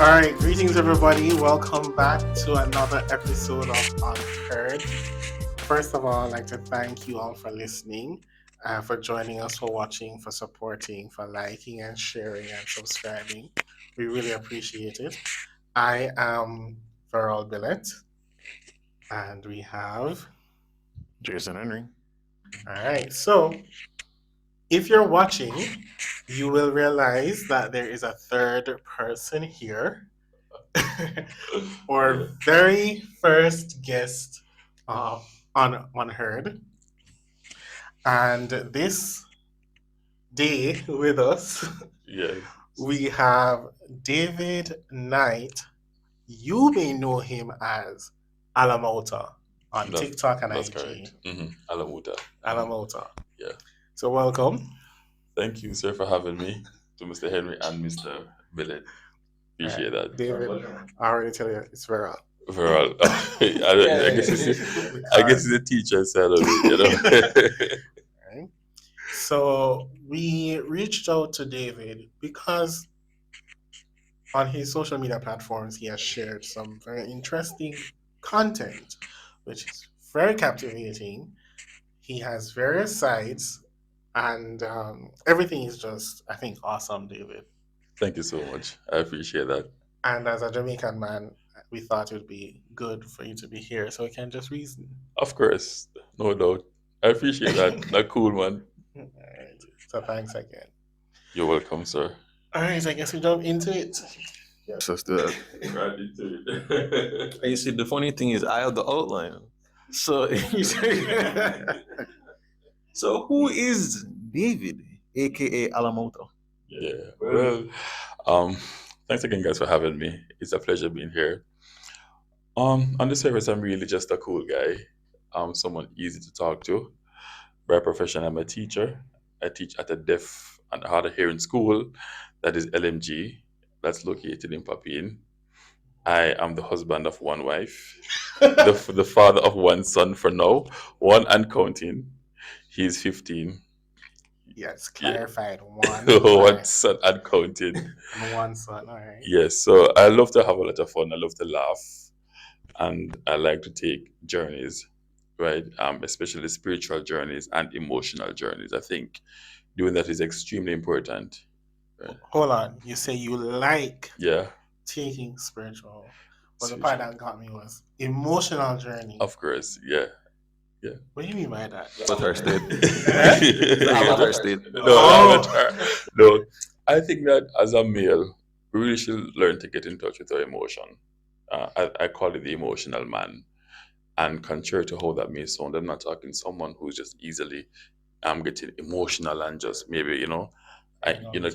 All right, greetings everybody. Welcome back to another episode of Unheard. First of all, I'd like to thank you all for listening, for joining us, for watching, for supporting, for liking and sharing and subscribing. We really appreciate it. I am Verol Billett, and we have. Jason Henry. All right, so if you're watching, you will realize that there is a third person here. Our very first guest on Unheard. And this day with us, Yes. we have David Knight. You may know him as Alamouta on TikTok and That's IG. correct. Alamouta. Alamouta. Yeah. So welcome. Thank you, sir, for having me, to Mr. Henry and Mr. Billett. Appreciate that. David, I already tell you, it's Verol. Verol. I guess it's the teacher side of it, Right. So we reached out to David because on his social media platforms he has shared some very interesting content, which is very captivating. He has various sites, and everything is just, I think, awesome, David. Thank you so much. I appreciate that. And as a Jamaican man, we thought it would be good for you to be here so we can just reason. Of course, no doubt. I appreciate that. That cool, man. All right. So thanks again. You're welcome, sir. All right, I guess we jump into it. So let's do that. Right into it. And you see, the funny thing is, I have the outline. So, so who is David, aka Alamouta? Yeah. Well, thanks again, guys, for having me. It's a pleasure being here. On the surface, I'm really just a cool guy. Someone easy to talk to. By profession, I'm a teacher. I teach at a deaf and hard of hearing school that is LMG. That's located in Papine. I am the husband of one wife, the father of one son for now, one and counting. He's 15. Yes, clarified. One. One son and counting. And one son, all right. Yes, so I love to have a lot of fun. I love to laugh, and I like to take journeys, right? Especially spiritual journeys and emotional journeys. I think doing that is extremely important. Right? Hold on. You say you like Yeah, taking spiritual, but the part that got me was emotional journey. of course. Yeah. What do you mean by that? Avatar state. The Avatar state. No, I think that as a male, we really should learn to get in touch with our emotion. I call it the emotional man. And contrary to how that may sound, I'm not talking someone who's just easily getting emotional and just maybe,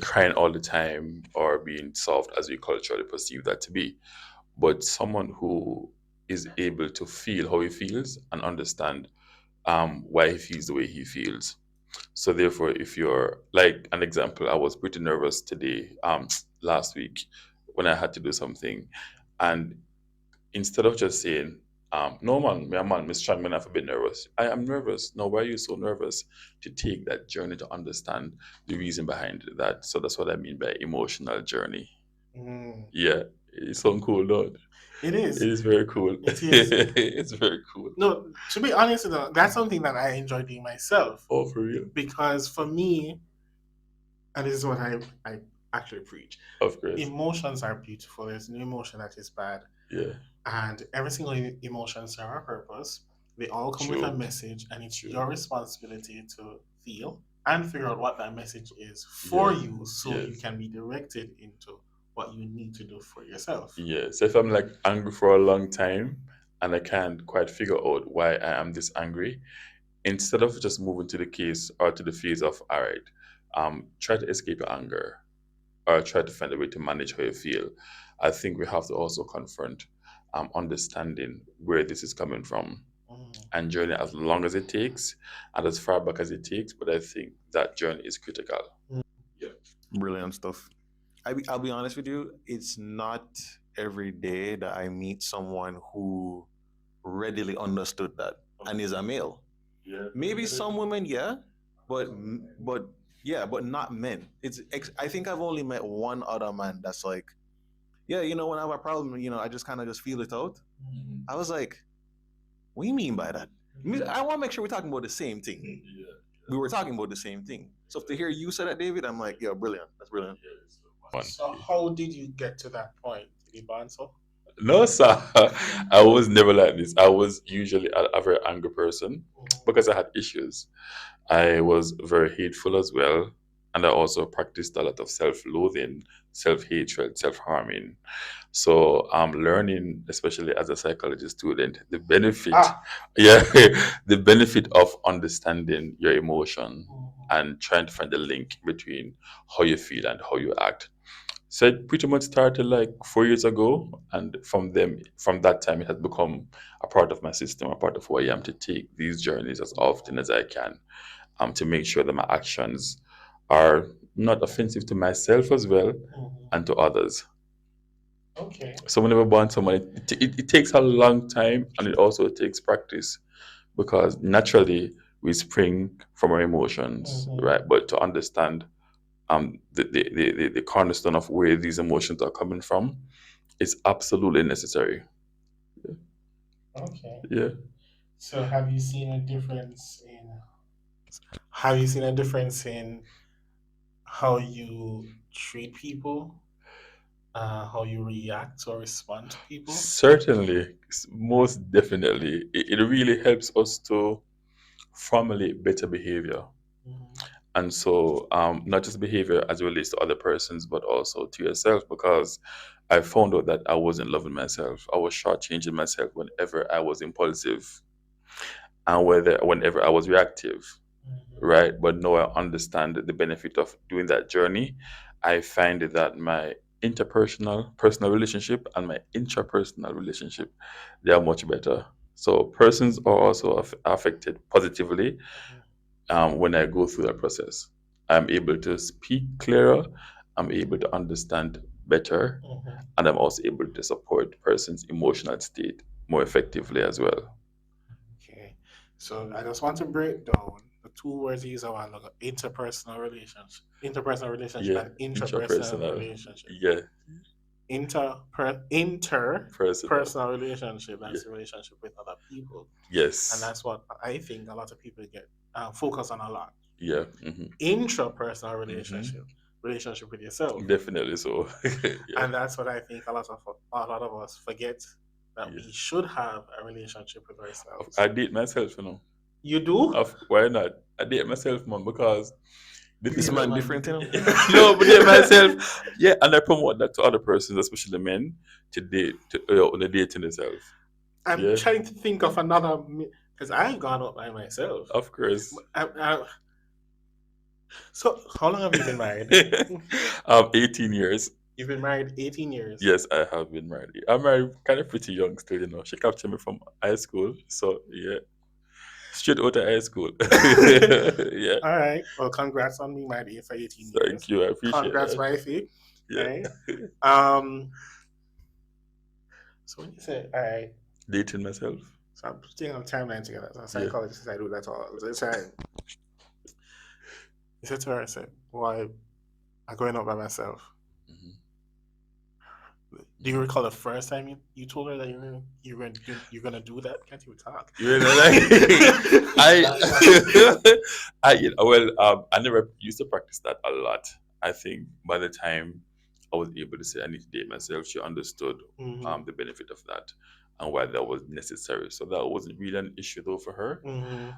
crying all the time or being soft as we culturally perceive that to be. But someone who is able to feel how he feels and understand why he feels the way he feels. So therefore, if you're like an example, I was pretty nervous today, last week when I had to do something, and instead of just saying, no man, Miss Chan, man, I've a bit nervous. I am nervous. No, why are you so nervous? To take that journey to understand the reason behind that. So that's what I mean by emotional journey. Yeah, it's so cool, though. It is. It is very cool. It is. It's very cool. No, to be honest, though, that's something that I enjoy doing myself. Oh, for real? Because for me, and this is what I actually preach. Of course. Emotions are beautiful. There's no emotion that is bad. Yeah. And every single emotion serves a purpose. They all come with a message, and it's your responsibility to feel and figure out what that message is for you, so you can be directed into what you need to do for yourself. Yeah. So if I'm like angry for a long time and I can't quite figure out why I am this angry, instead of just moving to the case or to the phase of, all right, try to escape your anger or try to find a way to manage how you feel, I think we have to also confront understanding where this is coming from and journey as long as it takes and as far back as it takes. But I think that journey is critical. Yeah. Brilliant stuff. I'll be honest with you, it's not every day that I meet someone who readily understood that and is a male. Yeah. Maybe some women, yeah, but not men. I think I've only met one other man that's like, yeah, when I have a problem, I just kind of just feel it out. I was like, what do you mean by that? I want to make sure we're talking about the same thing. We were talking about the same thing. So to hear you say that, David, I'm like, yeah, brilliant. That's brilliant. One. So how did you get to that point? Did you answer? No, sir. I was never like this. I was usually a very angry person because I had issues. I was very hateful as well. And I also practiced a lot of self loathing, self hatred, self harming. So I'm learning, especially as a psychology student, the benefit, Ah. yeah, the benefit of understanding your emotion and trying to find the link between how you feel and how you act. So it pretty much started like 4 years ago, and from that time, it has become a part of my system, a part of who I am to take these journeys as often as I can, to make sure that my actions are not offensive to myself as well and to others. Okay. So whenever I want someone, it takes a long time, and it also takes practice because naturally we spring from our emotions, right? But to understand the cornerstone of where these emotions are coming from is absolutely necessary. Okay. Yeah. So have you seen a difference in how you treat people, how you react or respond to people? Certainly, most definitely. It really helps us to formulate better behavior. Mhm. And so, not just behavior as it relates to other persons, but also to yourself, because I found out that I wasn't loving myself. I was shortchanging myself whenever I was impulsive and whenever I was reactive, right? But now I understand the benefit of doing that journey. I find that my interpersonal personal relationship and my intrapersonal relationship, they are much better. So persons are also affected positively when I go through that process. I'm able to speak clearer, I'm able to understand better, Mhm. and I'm also able to support person's emotional state more effectively as well. Okay. So I just want to break down the two words you use a while ago: interpersonal relationship, Yeah, and intrapersonal intrapersonal. relationship. Yeah, personal. Interpersonal relationship, Yeah. that's a relationship with other people, and Yes. that's what I think a lot of people get focus on a lot. Yeah. Hmm. Intrapersonal Hmm. relationship with yourself, Definitely so. Yeah. and that's what I think a lot of us forget, that Yeah. we should have a relationship with ourselves. I date myself. You do? Why not? I date myself, man, because the This thing man different, no, but date myself. Yeah, and I promote that to other persons, especially men, to date on a dating themselves. I'm Yeah, trying to think of another, because I've gone out by myself. of course. So how long have you been married? 18 years. You've been married 18 years. Yes, I have been married. I'm married kind of pretty young still. She captured me from high school. So, yeah, straight out of high school. Yeah, All right. Well, congrats on being married for 18 thank years. you. I appreciate Congrats, that. wifey. All Yeah. right. Um. So when you say, all right, Dating myself. so I'm putting a timeline together. As a Yeah. psychologist, I do that all. So it's like, you said to her, I said, "Why I'm going out by myself." Mhm. Do you recall the first time you told her that you're gonna do that? Can't even talk. You know, like I never used to practice that a lot. I think by the time I was able to say I need to date myself, she understood Mhm. the benefit of that and why that was necessary. So that wasn't really an issue though for her. Mhm.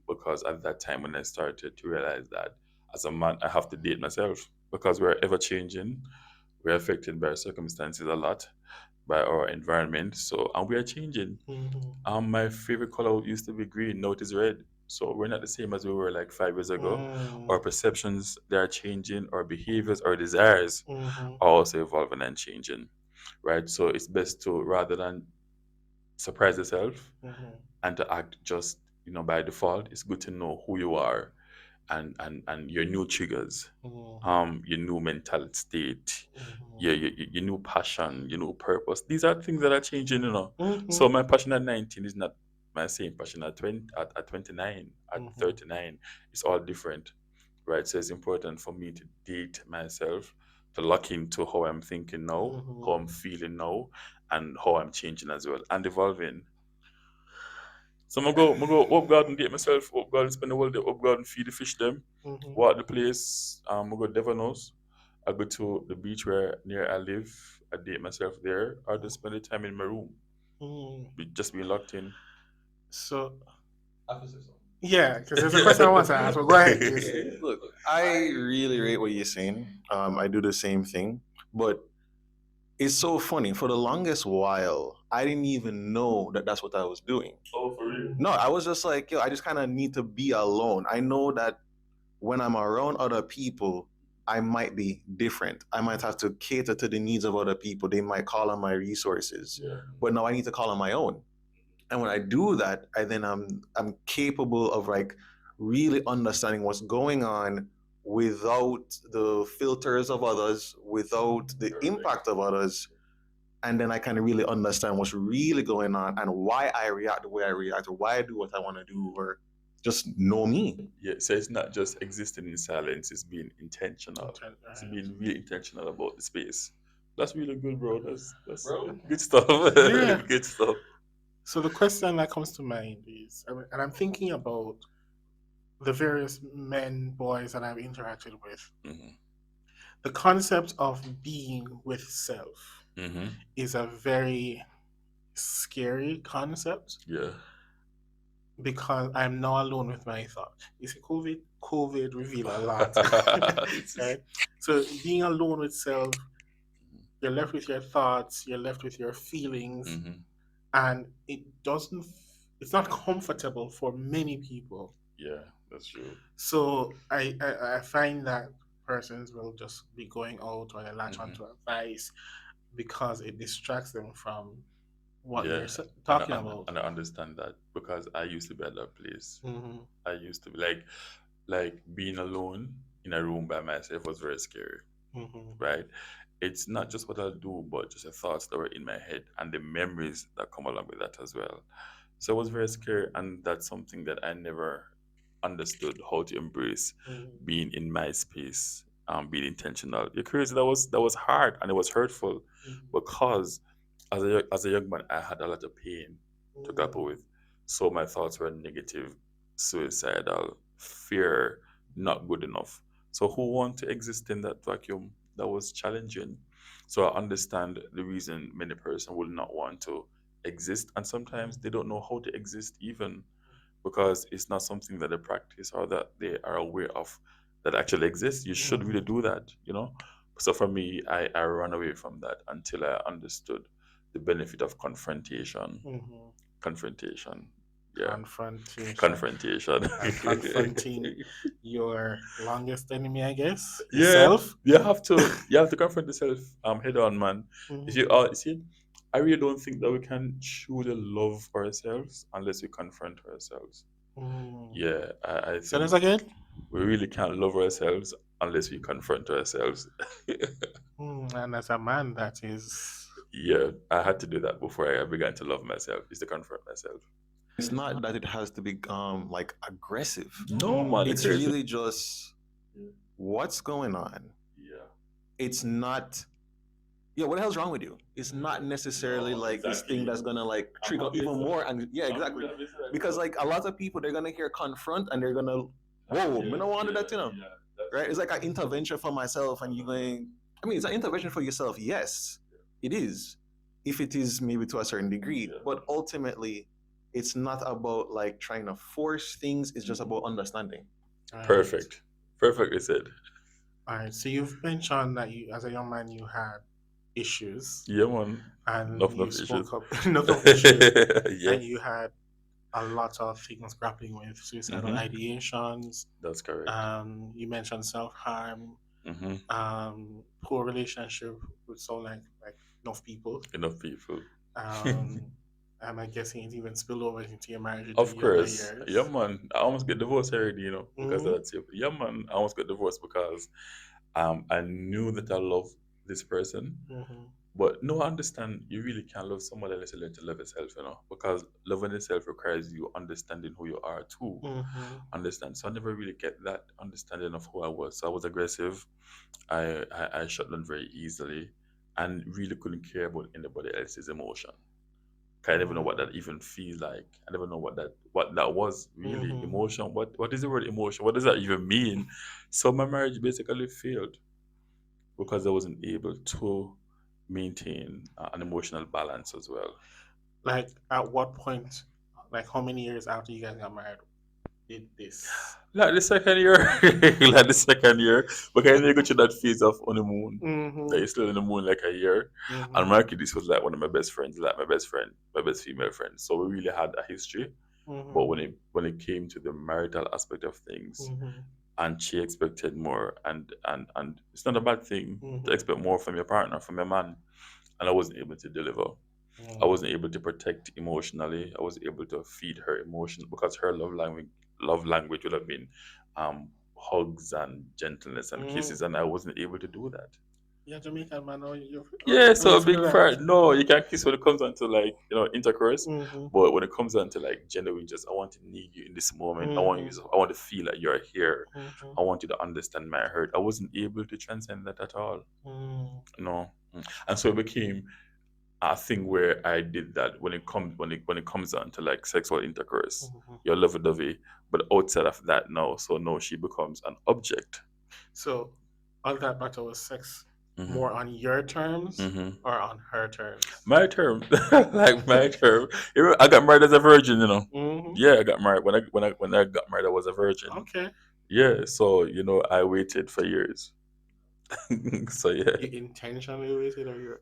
Because at that time when I started to realize that as a man I have to date myself because we're ever changing, we're affected by our circumstances a lot, by our environment. So and we are changing. Mhm. My favorite color used to be green. Now it is red. So we're not the same as we were like 5 years ago. Mm. Our perceptions they are changing. Our behaviors, our desires Mhm. are also evolving and changing, right? So it's best to rather than surprise yourself Mhm. and to act just by default. It's good to know who you are and your new triggers, Mhm. your new mental state, Mhm. your new passion, your new purpose. These are things that are changing. So Mhm. my passion at 19 is not my same passion at 20, at 29, at Mhm. 39. It's all different, right? So it's important for me to date myself to lock into how I'm thinking now, how I'm feeling now, and how I'm changing as well and evolving. So I'm go up garden, date myself, up garden, spend the whole day up garden, feed the fish them, walk the place. I go Devon House. I go to the beach where near I live. I date myself there. I just spend the time in my room, just being locked in. So After say something. yeah, because there's a question I want to ask. But go ahead, Jason. Look, I really rate what you're saying. I do the same thing, but it's so funny. For the longest while, I didn't even know that that's what I was doing. Oh, for real? No, I was just like, yo, I just kind of need to be alone. I know that when I'm around other people, I might be different. I might have to cater to the needs of other people. They might call on my resources, Yeah. but now I need to call on my own. And when I do that, I'm capable of like really understanding what's going on without the filters of others, without the impact of others, and then I can really understand what's really going on and why I react the way I react, or why I do what I want to do, or just know me. Yeah, so it's not just existing in silence, it's being intentional. It's being really intentional about the space. That's really good, bro. That's Bro. good stuff. Yeah. Good stuff. So the question that comes to mind is, and I'm thinking about the various men, boys that I've interacted with. Mm-hmm. The concept of being with self Mm-hmm. is a very scary concept Yeah. because I'm not alone with my thoughts. You see, COVID revealed a lot, right? So being alone with self, you're left with your thoughts, you're left with your feelings, Mm-hmm. and it's not comfortable for many people. Yeah, that's true. So I find that persons will just be going out or they latch onto advice because it distracts them from what Yeah, you're talking about. and I understand that because I used to be at that place. Mm-hmm. I used to be like being alone in a room by myself was very scary, Mm-hmm. right? It's not just what I'll do, but just the thoughts that were in my head and the memories that come along with that as well. So it was very scary, and that's something that I never understood how to embrace Mm-hmm. being in my space, being intentional. You're crazy. That was hard and it was hurtful because as a young man, I had a lot of pain to grapple with. So my thoughts were negative, suicidal, fear, not good enough. So who want to exist in that vacuum? That was challenging. So I understand the reason many person would not want to exist, and sometimes they don't know how to exist even because it's not something that they practice or that they are aware of that actually exists. You should really do that. So for me, I ran away from that until I understood the benefit of confrontation. Mm-hmm. Confrontation. Yeah. Confrontation. Confrontation. And confronting your longest enemy, I guess, Yeah, yourself. you have to confront yourself head on, man. If Mm-hmm. you see, I really don't think that we can truly love ourselves unless we confront ourselves. Mm. Yeah, I Say think this again. we really can't love ourselves unless we confront ourselves. And as a man, that is. Yeah, I had to do that before I began to love myself, is to confront myself. It's not that it has to be like aggressive. No, man, It's crazy. really just what's going on. Yeah. It's not. Yeah, what the hell's wrong with you? It's not necessarily like this thing that's gonna like trigger even more. And yeah, exactly. Because like a lot of people, they're gonna hear confront and they're gonna, whoa, we don't want to do that, right? It's like an intervention for myself, and you going. I mean, it's an intervention for yourself. Yes, it is. If it is maybe to a certain degree, but ultimately, it's not about like trying to force things. It's just about understanding. All right. Perfect. Perfectly said. All right. So you've mentioned that you, as a young man, you had issues, Yeah, man. and Enough you issues. spoke up enough of issues, Yeah, and you had a lot of things grappling with suicidal ideations. that's correct. You mentioned self harm, hmm poor relationship with so like enough people. Enough people. I'm guessing it even spilled over into your marriage into Of your younger course. years. Yeah, man. I almost get divorced already, because of Mhm. that. Yeah, man. I almost got divorced because I knew that I loved this person, Mhm. But no, I understand you really can't love someone unless you learn to love yourself, because loving yourself requires you understanding who you are too. Mm-hmm. Understand. So I never really get that understanding of who I was. So I was aggressive. I shut down very easily and really couldn't care about anybody else's emotion. 'Cause I never know what that even feels like. I never know what that was really. Mm-hmm. Emotion. What is the word emotion? What does that even mean? So my marriage basically failed because I wasn't able to maintain an emotional balance as well. Like, at what point, like, how many years after you guys got married did this? Like the second year, like the second year, because you go through that phase of honeymoon. Mm-hmm. That you're still in the moon like a year. And Mm-hmm. Marky, this was like one of my best friends, like my best friend, my best female friend. So we really had a history. But Mm-hmm. when it came to the marital aspect of things, Mm-hmm. and she expected more, and it's not a bad thing to Mm-hmm. expect more from your partner, from your man, and I wasn't able to deliver. I wasn't able to protect emotionally. I was able to feed her emotions because her love language would have been hugs and gentleness and Mm-hmm. kisses, and I wasn't able to do that. Yeah, Jamaican man, oh, Yeah, I'm so a listening to big that. part. No, you can't kiss when it comes down to like intercourse, Mm-hmm. but when it comes down to like genuine, just I want to need you in this moment. Mm-hmm. I want to feel like you're here. Mm-hmm. I want you to understand my hurt. I wasn't able to transcend that at all. Mm-hmm. No, and so it became a thing where I did that when it comes down to like sexual intercourse. Mm-hmm. You're lovey dovey, but outside of that, no. So no, she becomes an object. So, all that matter was sex Hmm. more on your terms Hmm. or on her terms? My term, like my term. I got married as a virgin. Mm-hmm. Yeah, I got married when I got married. I was a virgin. Okay. Yeah, so I waited for years. So yeah, You intentionally waited, or you?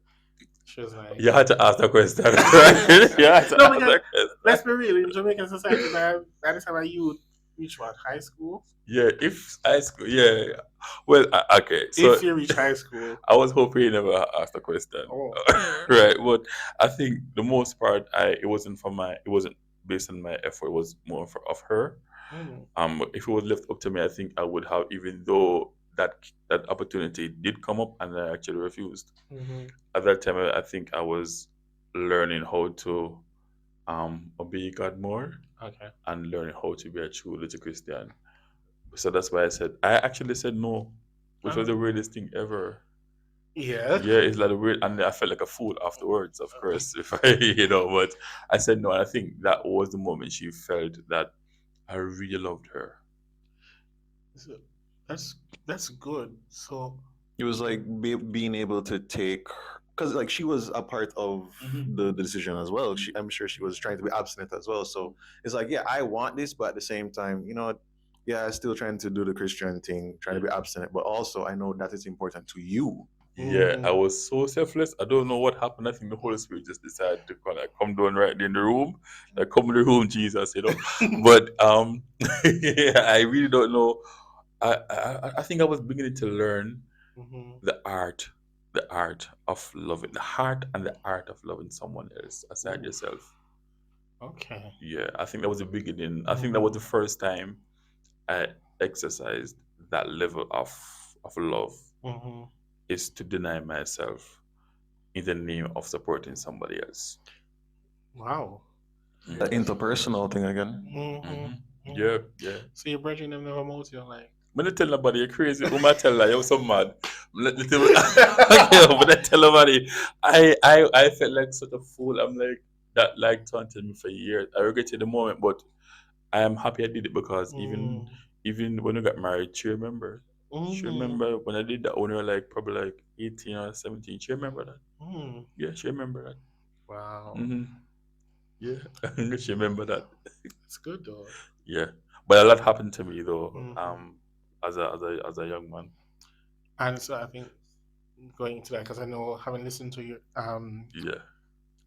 She was like, you had to ask that question, right? You had to no, ask because that question. let's be real. In Jamaican society, that is how you reach what, high school. Yeah, if high school, yeah. Well, okay. So If you reach high school, I was hoping you never asked the question, oh, right? But I think the most part, it wasn't based on my effort. It was more of her. mm, If it was left up to me, I think I would have, even though that opportunity did come up, and I actually refused. mm-hmm, At that time, I think I was learning how to obey God more okay, and learning how to be a true little Christian. So that's why I actually said no, which was the oh, weirdest thing ever. yeah. Yeah, it's like a weird, and I felt like a fool afterwards, of course, if but I said no, and I think that was the moment she felt that I really loved her. So that's that's good. So, It was like being able to take, because like she was a part of the decision as well. I'm sure she was trying to be abstinent as well. So it's like, yeah, I want this, but at the same time, yeah, still trying to do the Christian thing, trying to be abstinent, but also I know that it's important to you. Yeah, I mm-hmm, was so selfless. I don't know what happened. I think the Holy Spirit just decided to come down right in the room. Like, come in the room, Jesus. But yeah, I really don't know. I think I was beginning to learn mm-hmm, the art, the art of loving, the heart and the art of loving someone else aside oof, yourself. okay, Yeah, I think that was the beginning. I think that was mm-hmm, the first time I exercised that level of love, mm-hmm. is to deny myself in the name of supporting somebody else. Wow. That interpersonal thing again. Mm-hmm, Mm-hmm. mm-hmm. Yeah, yeah. So you're bridging them never mold you like. When I tell nobody you're crazy, who might tell her you're so mad. Okay, when I tell nobody, I felt like such a fool. I'm like that like taunted me for years. I regret it the moment, but I am happy I did it because even Mm, even when we got married, she remember. She mm, remember when I did that when we were like probably like 18 or 17. She remember that. mm. Yeah, she remember that. Wow. Hmm. Yeah, she remember that. That's good though. Yeah, but a lot happened to me though. Hmm. As a young man. And so I think going into that, because I know, having listened to your Yeah,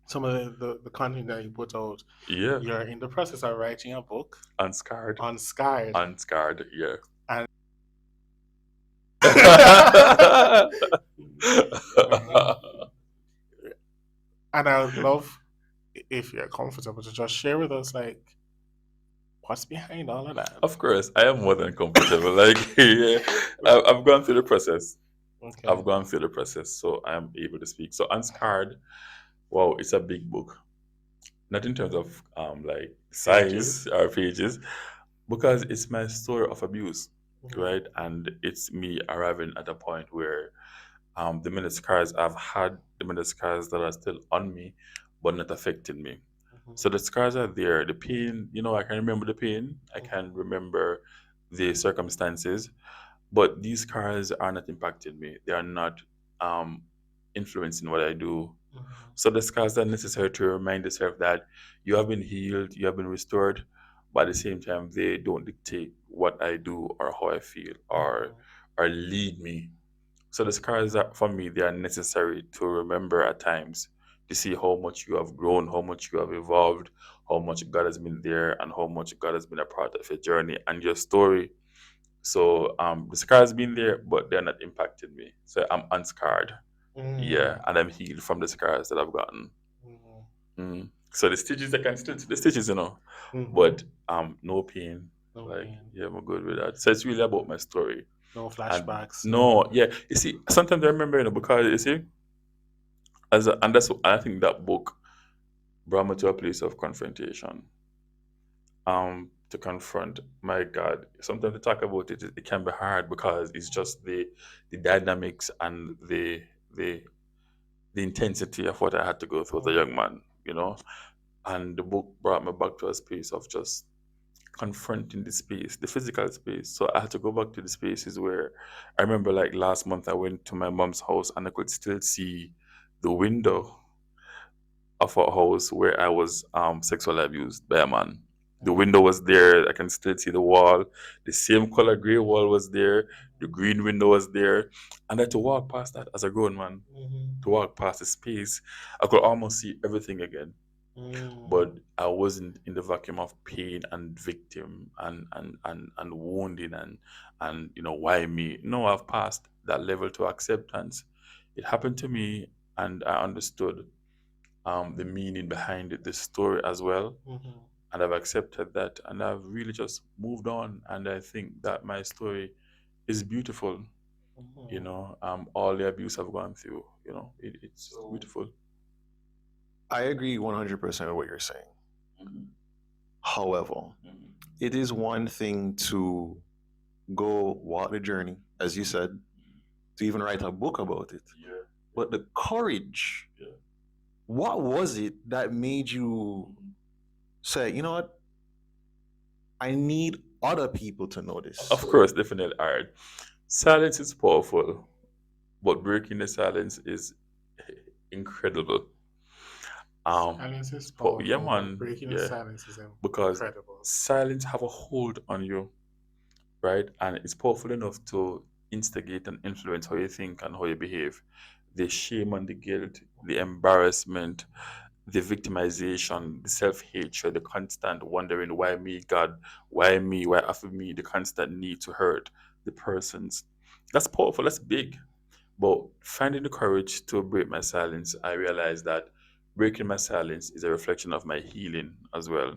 some of the content that you put out, yeah, you're in the process of writing a book unscarred, on Scarred. unscarred. Yeah. And and I would love, if you're comfortable, to just share with us like what's behind all of that. Of course, I am more than comfortable. Like, yeah, I've gone through the process. Okay. I've gone through the process, so I'm able to speak. So Unscarred, wow, it's a big book. Not in terms of like size Pages. or pages, because it's my story of abuse, Mhm. right? And it's me arriving at a point where the many scars I've had, the many scars that are still on me, but not affecting me. Mhm. So the scars are there. The pain, I can remember the pain. I can Mhm. remember the circumstances, but these scars are not impacting me. They are not um, influencing what I do. Mhm. So the scars are necessary to remind yourself that you have been healed, you have been restored, but at the same time, they don't dictate what I do or how I feel Mhm. or lead me. So the scars are, for me, they are necessary to remember at times to see how much you have grown, how much you have evolved, how much God has been there, and how much God has been a part of your journey and your story. So the scars been there, but they're not impacting me. So I'm unscarred. Yeah, Mm. and I'm healed from the scars that I've gotten. Mhm. So the stitches, I can still see the stitches, Mhm. but no pain. No Like, pain. yeah, I'm good with that. So it's really about my story. No And flashbacks. no, yeah, you see, sometimes I remember, because you see, and that's, I think that book brought me to a place of confrontation. To confront, my God, sometimes to talk about it, it can be hard because it's just the dynamics and the the intensity of what I had to go through as a young man. And the book brought me back to a space of just confronting the space, the physical space. So I had to go back to the spaces where I remember, like last month, I went to my mom's house and I could still see the window of a house where I was sexually abused by a man. The window was there. I can still see the wall. The same color gray wall was there. The green window was there. And I had to walk past that as a grown man, Mhm. to walk past the space. I could almost see everything again, Mm. but I wasn't in the vacuum of pain and victim and wounding and why me? No, I've passed that level to acceptance. It happened to me, and I understood the meaning behind it, the story as well, Mhm. and I've accepted that, and I've really just moved on. And I think that my story is beautiful. Mhm. All the abuse I've gone through, it's beautiful. I agree 100% with what you're saying. Mhm. However, Mhm. it is one thing to go walk the journey, as you said, to even write a book about it. Yeah. But the courage, Yeah. what was it that made you say, you know what, I need other people to know this? Of course, definitely art. Silence is powerful, but breaking the silence is incredible. Silence is Yeah, powerful, but man, breaking the yeah, silence is because incredible. silence have a hold on you, right? And it's powerful enough to instigate and influence how you think and how you behave. The shame and the guilt, the embarrassment, the victimization, the self hatred, the constant wondering, why me, God, why me, why after me, the constant need to hurt the persons. That's powerful, that's big. But finding the courage to break my silence, I realized that breaking my silence is a reflection of my healing as well.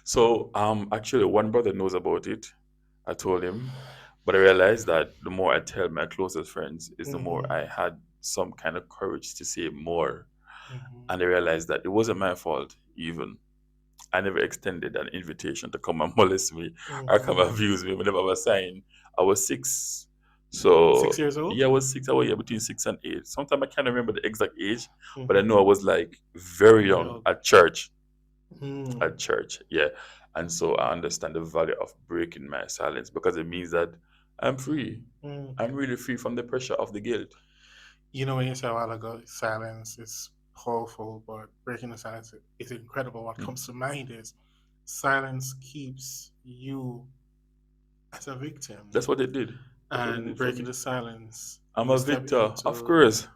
So, actually, one brother knows about it. I told him, but I realized that the more I tell my closest friends, is the more Mhm. I had some kind of courage to say more. Mhm. And I realized that it wasn't my fault, even. I never extended an invitation to come and molest me or come Mhm. abuse me whenever I was signed. I was 6. So, 6 years old. yeah, I was 6. I was, yeah, between 6 and 8. Sometimes I can't remember the exact age, but I know I Mhm. was like very Very young old. at church. Mm. At church, yeah. And so I understand the value of breaking my silence because it means that I'm free. Mm. I'm really free from the pressure of the guilt. When you said a while ago, silence is powerful, but breaking the silence is incredible. What Mm. comes to mind is silence keeps you as a victim, That's what they did. That's what they and did for breaking me. the silence, I'm you a step victor, of into course.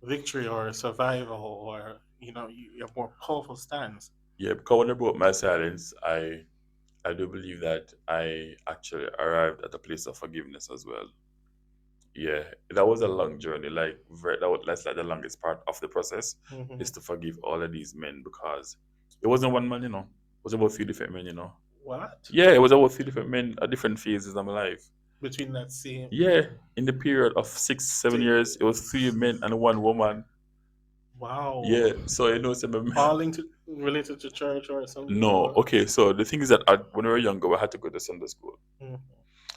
victory or survival, or you have more powerful stance. Yeah, because when I broke my silence, I do believe that I actually arrived at a place of forgiveness as well. Yeah, that was a long journey. Like that's like the longest part of the process Hmm. is to forgive all of these men because it wasn't one man, it was about three different men. What? Yeah, it was about three different men at different phases of my life. between that same. Yeah, in the period of 6, 7 years, it was 3 men and 1 woman. Wow. Yeah, so you know, some All related to church or something? no. Or? Okay, so the thing is that when we were younger, we had to go to Sunday school. Mhm.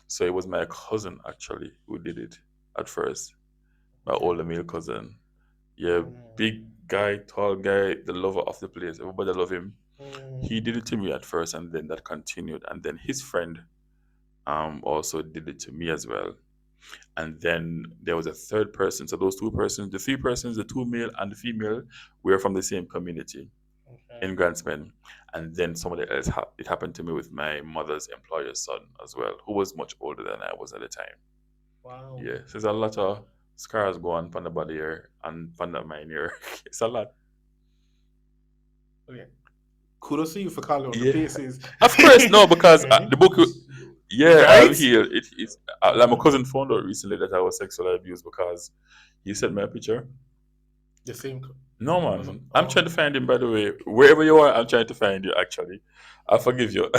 So it was my cousin actually who did it at first. My Okay. older male cousin. Yeah, big guy, tall guy, the lover of the place. Everybody love him. He did it to me at first, and then that continued. And then his friend also did it to me as well. And then there was a third person. So those two persons, the three persons, the two male and the female, were from the same community Okay. in Grantsmen. And then somebody else, it happened to me with my mother's employer's son as well, who was much older than I was at the time. Wow. Yeah, so there's a lot of scars going on the body here and on the mind here. It's a lot. Okay. Kudos to you for calling out the Yeah. places. Of course, no, because Mhm. the book, yeah, I'm Right? here. It's like my cousin found out recently that I was sexually abused because he sent me a picture. The same. No, Was it? man. I'm trying to find him, by the way. Wherever you are, I'm trying to find you, actually. I forgive you.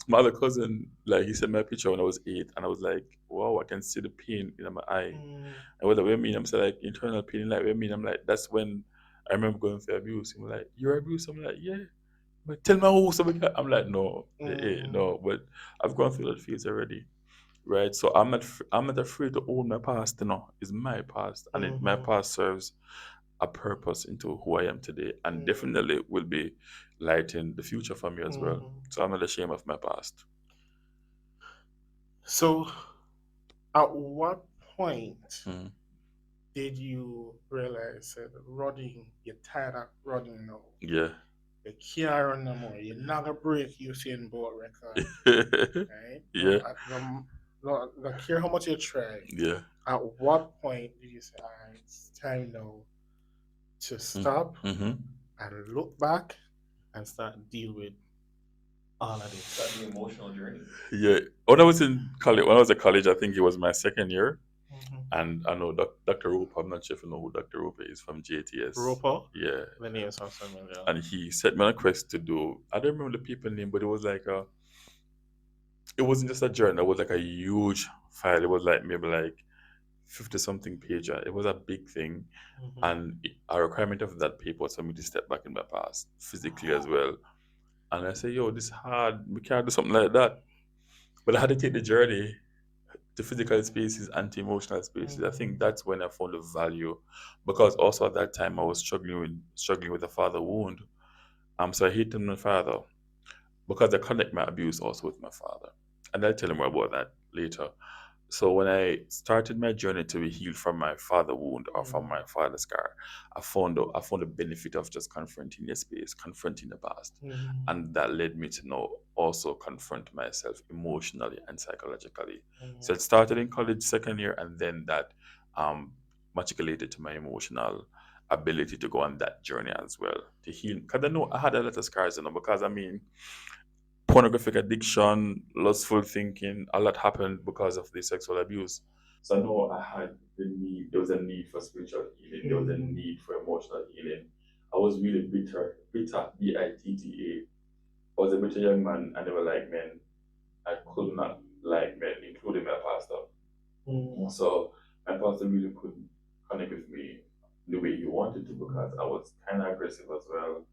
My other cousin, like, he sent me a picture when I was 8, and I was like, wow, I can see the pain in my eye. Mm. And what do I mean? I'm saying, like, internal pain. Like, what I mean? I'm like, that's when I remember going through abuse. I'm like, you're abused? I'm like, yeah. But tell me who somebody. I'm like, no, no. But I've gone through that phase already, right? So I'm not afraid to own my past. You know, it's my past, and my past serves a purpose into who I am today, and definitely will be lighting the future for me as well. So I'm not ashamed of my past. So, at what point Mm. did you realize that you're tired of running now? Yeah. You can't run no more. You're not gonna break Usain Bolt record, right? Yeah. No care how much you try. Yeah. At what point did you say, all right, it's time now to stop Mm-hmm. and look back and start deal with all of this? Start the emotional journey. Yeah. When I was in college, when I was at college, I think it was my second year. Mhm. And I know Dr. Roper, I'm not sure if you know who Dr. Roper is from JTS. Roper? Yeah. The name sounds familiar. And he set me on a quest to do, I don't remember the people name, but it was like it wasn't just a journal, it was like a huge file. It was like maybe like 50 something page. It was a big thing. Mhm. And a requirement of that paper was for me to step back in my past physically as well. And I said, yo, this is hard. We can't do something like that. But I had to take the journey to physical spaces and to emotional spaces. I think that's when I found the value, because also at that time I was struggling with a father wound. So I hated my father because I connect my abuse also with my father, and I'll tell you more about that later. So when I started my journey to be healed from my father wound or from my father's scar, I found the benefit of just confronting the space, confronting the past, and that led me to now also confront myself emotionally and psychologically. So it started in college second year, and then that matriculated to my emotional ability to go on that journey as well to heal. Because I know I had a lot of scars, because I mean, pornographic addiction, lustful thinking, all that happened because of the sexual abuse. So I know I had there was a need for spiritual healing, there was a need for emotional healing. I was really bitter, bitta. I was a bitter young man. I never liked men. I could not like men, including my pastor. So my pastor really couldn't connect with me the way he wanted to, because I was kind of aggressive as well.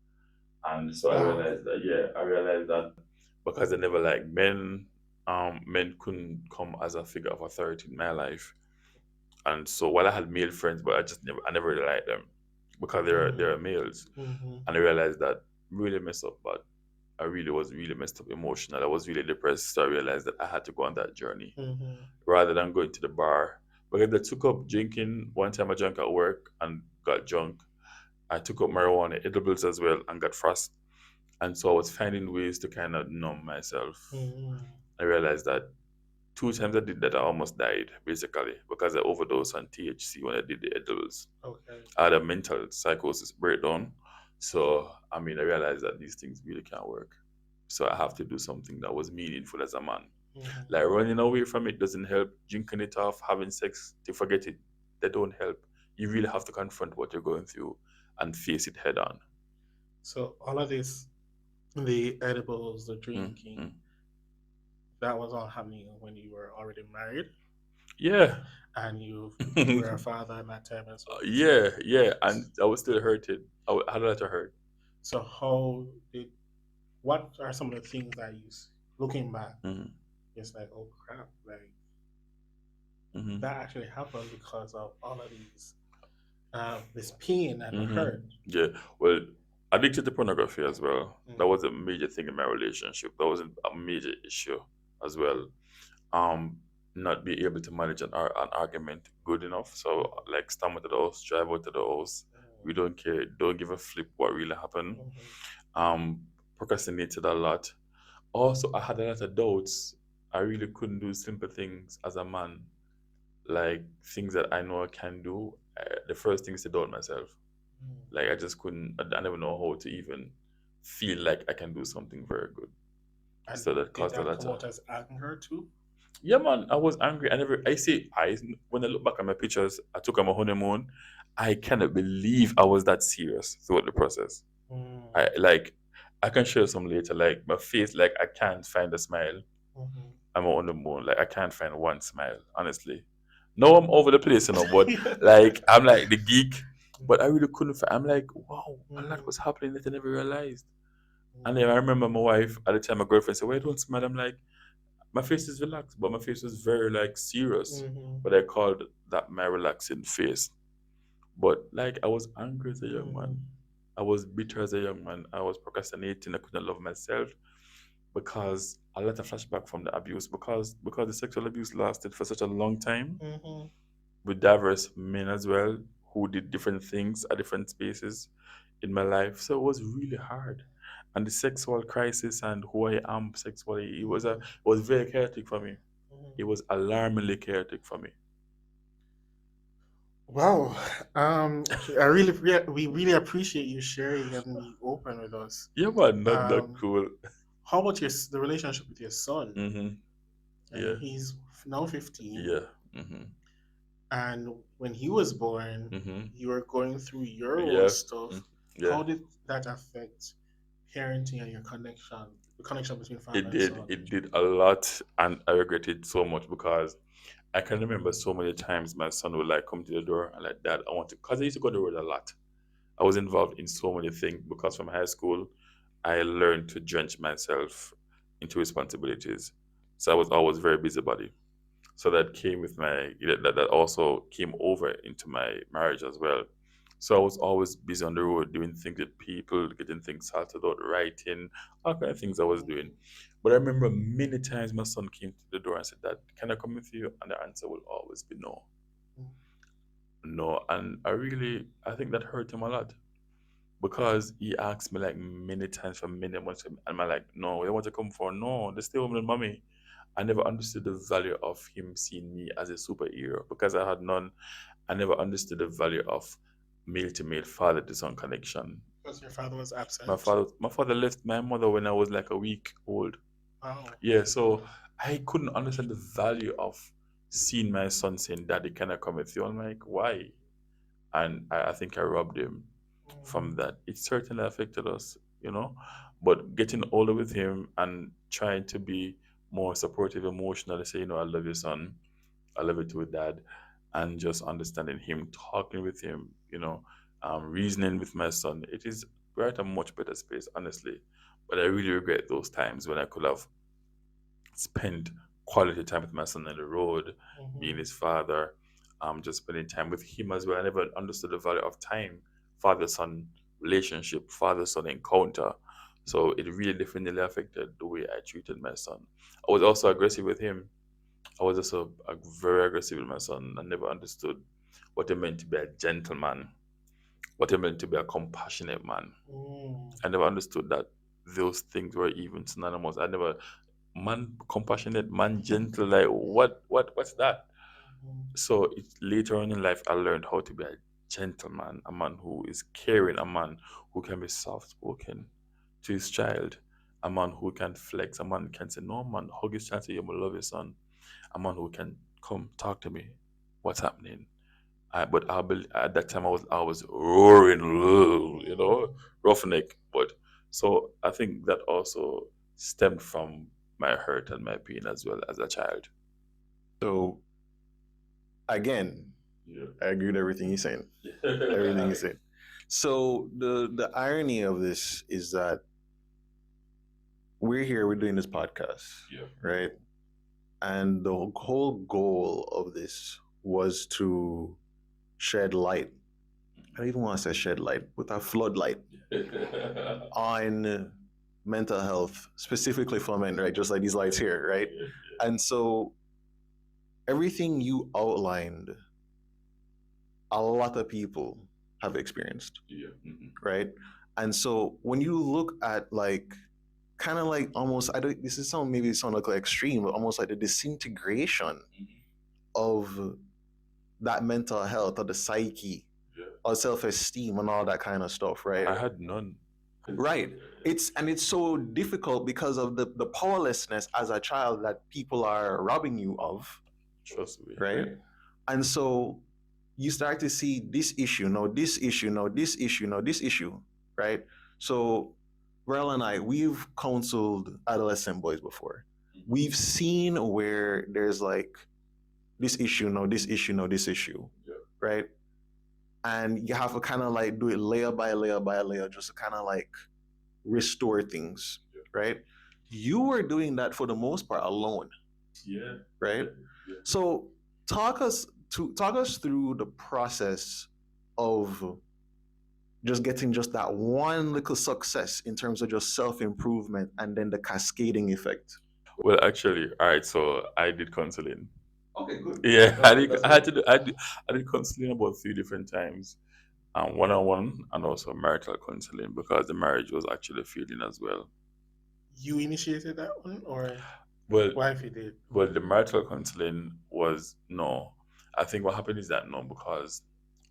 And so I realized that because I never liked men, men couldn't come as a figure of authority in my life. And so while I had male friends, but I never really liked them because they're males. And I realized that really messed up, but I really was really messed up emotional. I was really depressed. So I realized that I had to go on that journey rather than going to the bar. Because I took up drinking. One time I drank at work and got drunk. I took up marijuana edibles as well and got frost. And so I was finding ways to kind of numb myself. I realized that 2 times I did that, I almost died, basically, because I overdosed on THC when I did the edibles. Okay. I had a mental psychosis breakdown. So, I mean, I realized that these things really can't work. So I have to do something that was meaningful as a man. Like running away from it doesn't help. Drinking it off, having sex to forget it, they don't help. You really have to confront what you're going through and face it head on. So all of this, the edibles, the drinking, that was all happening when you were already married Yeah. and you were a father at that time as well. Yeah, yeah, and I was still hurted. I had a lot of hurt. So how did what are some of the things that looking back, Hmm. it's like, oh crap, like Hmm. that actually happened because of all of these this pain and Hmm. hurt. Yeah, well, addicted to pornography as well. That Mm. was a major thing in my relationship. That was a major issue as well. Um, not be able to manage an argument good enough. So like storm out of the house, drive out of the house. We don't care. Don't give a flip what really happened. Mhm. Um, procrastinated a lot. Also, I had a lot of doubts. I really couldn't do simple things as a man, like things that I know I can do. The first thing is to doubt myself. Mm. Like I just couldn't. I never know how to even feel like I can do something very good. And So that did caused a that lot come of. out as anger too? Yeah, man, I was angry. I never. I say I when I look back at my pictures, I took on my honeymoon. I cannot believe I was that serious throughout the process. Mm. I like. I can share some later. Like my face, like I can't find a smile. Mhm. I'm on the moon. Like I can't find one smile, honestly. No, I'm over the place, but like I'm like the geek, but I really couldn't find. I'm like, wow, a lot Mhm. was happening that I never realized. And then I Mhm. remember my wife at the time, my girlfriend said, "Why don't smile?" I'm like, my face is relaxed, but my face was very like serious. Mhm. But I called that my relaxing face. But like I was angry as a young Mhm. man. I was bitter as a young man. I was procrastinating. I couldn't love myself because I let a flashback from the abuse because the sexual abuse lasted for such a long time Mhm. with diverse men as well who did different things at different spaces in my life. So it was really hard. And the sexual crisis and who I am sexually, it was very chaotic for me. It Mhm. was alarmingly chaotic for me. Wow. We really appreciate you sharing and being open with us. Yeah, man, not Um, cool. how about the relationship with your son? Mm-hmm. Yeah, He's now 15, yeah. Mm-hmm. and when he was born, Mm-hmm. you were going through your own Yeah. stuff. Mm. Yeah. How did that affect parenting and the connection between father It and did. son? It did a lot, and I regret it so much because I can remember so many times my son would like come to the door and like, "Dad, I want to," because I used to go to the road a lot. I was involved in so many things because from high school, I learned to drench myself into responsibilities. So I was always very busybody. So that came with that also came over into my marriage as well. So I was always busy on the road doing things with people, getting things sorted out, writing, all kind of things I was doing. But I remember many times my son came to the door and said, "Dad, can I come with you?" And the answer will always be no. No. And I think that hurt him a lot because he asked me like many times for many months, and I'm like, "No, they want to come for no, they stay home with mommy." I never understood the value of him seeing me as a superhero because I had none. I never understood the value of male to male, father to son connection. Because your father was My absent. father, my father left my mother when I was like a week old. Wow. Yeah, so I couldn't understand the value of seeing my son saying, "Daddy, can I come with you?" I'm like, why? And I think I robbed him from that. It certainly affected us. But getting older with him and trying to be more supportive emotionally, say, I love you, son. I love you too, dad. And just understanding him, talking with him, reasoning with my son. It is we're at a much better space, honestly. But I really regret those times when I could have spent quality time with my son on the road, being Mhm. his father, just spending time with him as well. I never understood the value of time, father son relationship, father son encounter. So it really definitely affected the way I treated my son. I was also aggressive with him. I was also very aggressive with my son. I never understood what it meant to be a gentleman, what it meant to be a compassionate man. Mm. I never understood that those things were even synonymous. I never man compassionate, man gentle. Like what's that? Mhm. So later on in life, I learned how to be a gentleman, a man who is caring, a man who can be soft spoken to his child, a man who can flex, a man who can say, "No, man, hug his child, say, you love your son," a man who can come talk to me, what's happening. But at that time I was roaring, roughneck. But so I think that also stemmed from my hurt and my pain as well as a child. So again, I agree with everything he's saying. Everything he's saying. So the irony of this is that we're here, we're doing this podcast, right? And the whole goal of this was to shed light. I don't even want to say shed light, with a floodlight on mental health, specifically for men, right? Just like these lights here, right? And so everything you outlined, a lot of people have experienced, right? And so when you look at like, kind of like almost, I don't, this is some, maybe it sound like extreme, but almost like the disintegration of that mental health or the psyche or self-esteem and all that kind of stuff, right? I had none. Right. It's so difficult because of the powerlessness as a child that people are robbing you of. Trust me. Right. And so you start to see this issue, no, this issue, no, this issue, no, this issue, right? So Verol and I, we've counseled adolescent boys before. We've seen where there's like this issue, no, this issue, no, this issue, right? And you have to kind of like do it layer by layer by layer, just to kind of like restore things, right? You were doing that for the most part alone, right? So talk us through the process of just getting just that one little success in terms of just self-improvement and then the cascading effect. Well, actually, all right. So I did counseling. Okay, good. Yeah, I had to do. I did counseling about 3 different times, one-on-one and also marital counseling because the marriage was actually failing as well. You initiated that one, or Well, wife you did? well, the marital counseling was no. I think what happened is that no, because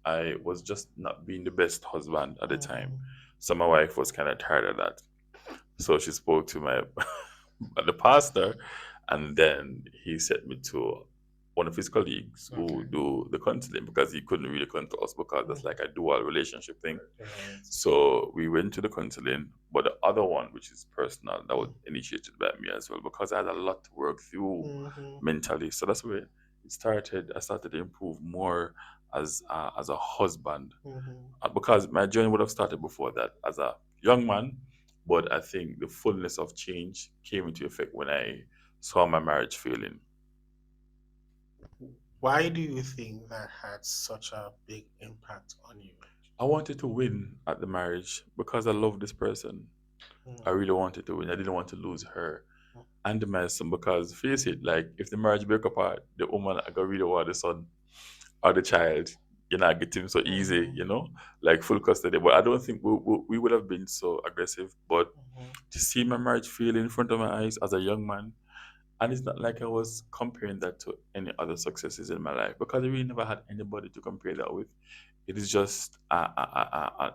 I was just not being the best husband at the time. So my wife was kind of tired of that. So she spoke to my the pastor, and then he sent me to one of his colleagues who do the counseling because he couldn't really come to us because that's like a dual relationship thing. So we went to the counseling, but the other one, which is personal, that was initiated by me as well because I had a lot to work through mentally. So that's where it started. I started to improve more as a husband because my journey would have started before that as a young man, but I think the fullness of change came into effect when I saw my marriage failing. Why do you think that had such a big impact on you? I wanted to win at the marriage because I love this person. I really wanted to win. I didn't want to lose her and my son because face it, like if the marriage break apart, the woman I got really want the son or the child, you're not getting so easy, like full custody. But I don't think we would have been so aggressive. But to see my marriage fail in front of my eyes as a young man, and it's not like I was comparing that to any other successes in my life because I really never had anybody to compare that with. It is just a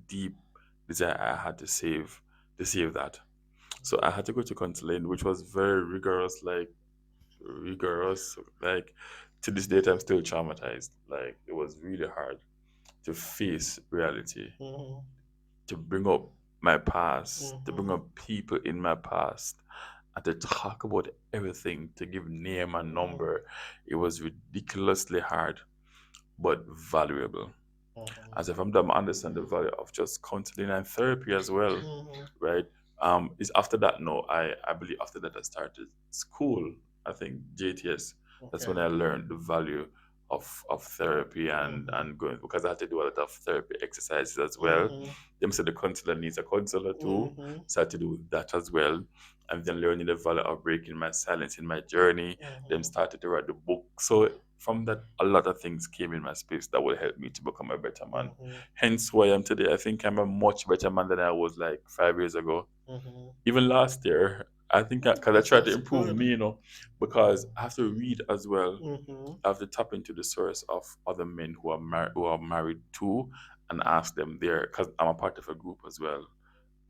deep desire I had to save that. So I had to go to counseling, which was very rigorous, like to this date I'm still traumatized. Like it was really hard to face reality, to bring up my past, to bring up people in my past, and to talk about everything, to give name and number. It was ridiculously hard, but valuable. As if I'm done, I understand the value of just counseling and therapy as well, right? Is after that, no, I believe after that I started school. I think JTS. That's when I learned the value of therapy and going because I had to do a lot of therapy exercises as well. Them said the counselor needs a counselor too. So I had to do that as well. And then learning the value of breaking my silence in my journey. Then started to write the book. So from that, a lot of things came in my space that will help me to become a better man. Hence why I am today. I think I'm a much better man than I was like 5 years ago. Even last year, I think because I tried to improve me, because I have to read as well. I have to tap into the source of other men who are married too, and ask them there because I'm a part of a group as well.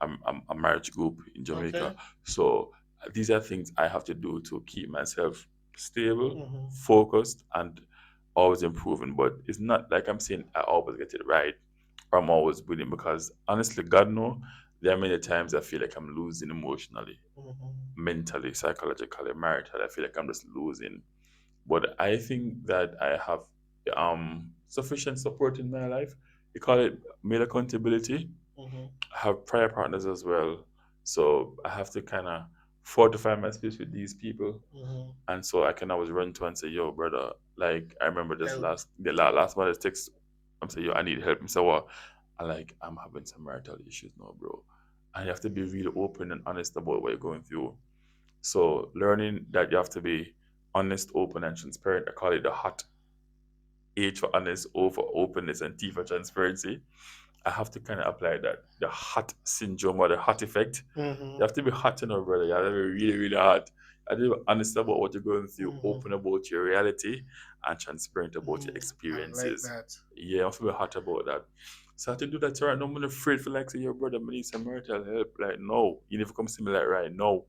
I'm a marriage group in Jamaica. So these are things I have to do to keep myself stable, focused, and always improving. But it's not like I'm saying I always get it right or I'm always winning because honestly, God know there are many times I feel like I'm losing emotionally. mentally, psychologically, maritally. I feel like I'm just losing. But I think that I have sufficient support in my life. You call it male accountability. Mm-hmm. I have prior partners as well. So I have to kind of fortify my space with these people. Mm-hmm. And so I can always run to and say, yo, brother, like I remember this Help. last month I text, I'm saying, yo, I need help. So what? I like, I'm having some marital issues now, bro. And you have to be really open and honest about what you're going through. So learning that you have to be honest, open, and transparent. I call it the hot H for honest, O for openness, and T for transparency. I have to kind of apply that the hot syndrome or the hot effect. Mm-hmm. You have to be hot, brother. You have to be really, really hot. You have to be honest about what you're going through, Mm-hmm. open about your reality, and transparent about your I like experiences. that. Yeah, you have to be hot about that. So I have to do that. So right now, I'm not afraid for like say, your brother, I need some marital help. Like, no, you never come see me like right now.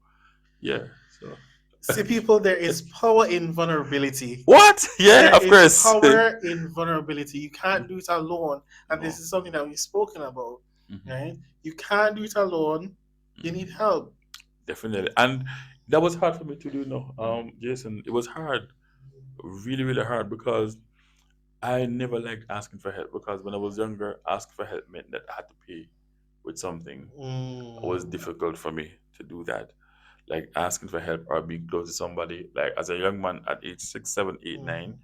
Yeah. So See, people, there is power in vulnerability. what? Yeah, There of is course. power in vulnerability. You can't do it alone. And this No. is something that we've spoken about, Mhm. right? You can't do it alone. You need help. Definitely. And that was hard for me to do now. Jason, it was hard. Really, really hard because I never liked asking for help because when I was younger, asking for help meant that I had to pay with something. It was Mm. difficult for me to do that. Like asking for help or being close to somebody. Like as a young man at age 6, 7, 8, 9,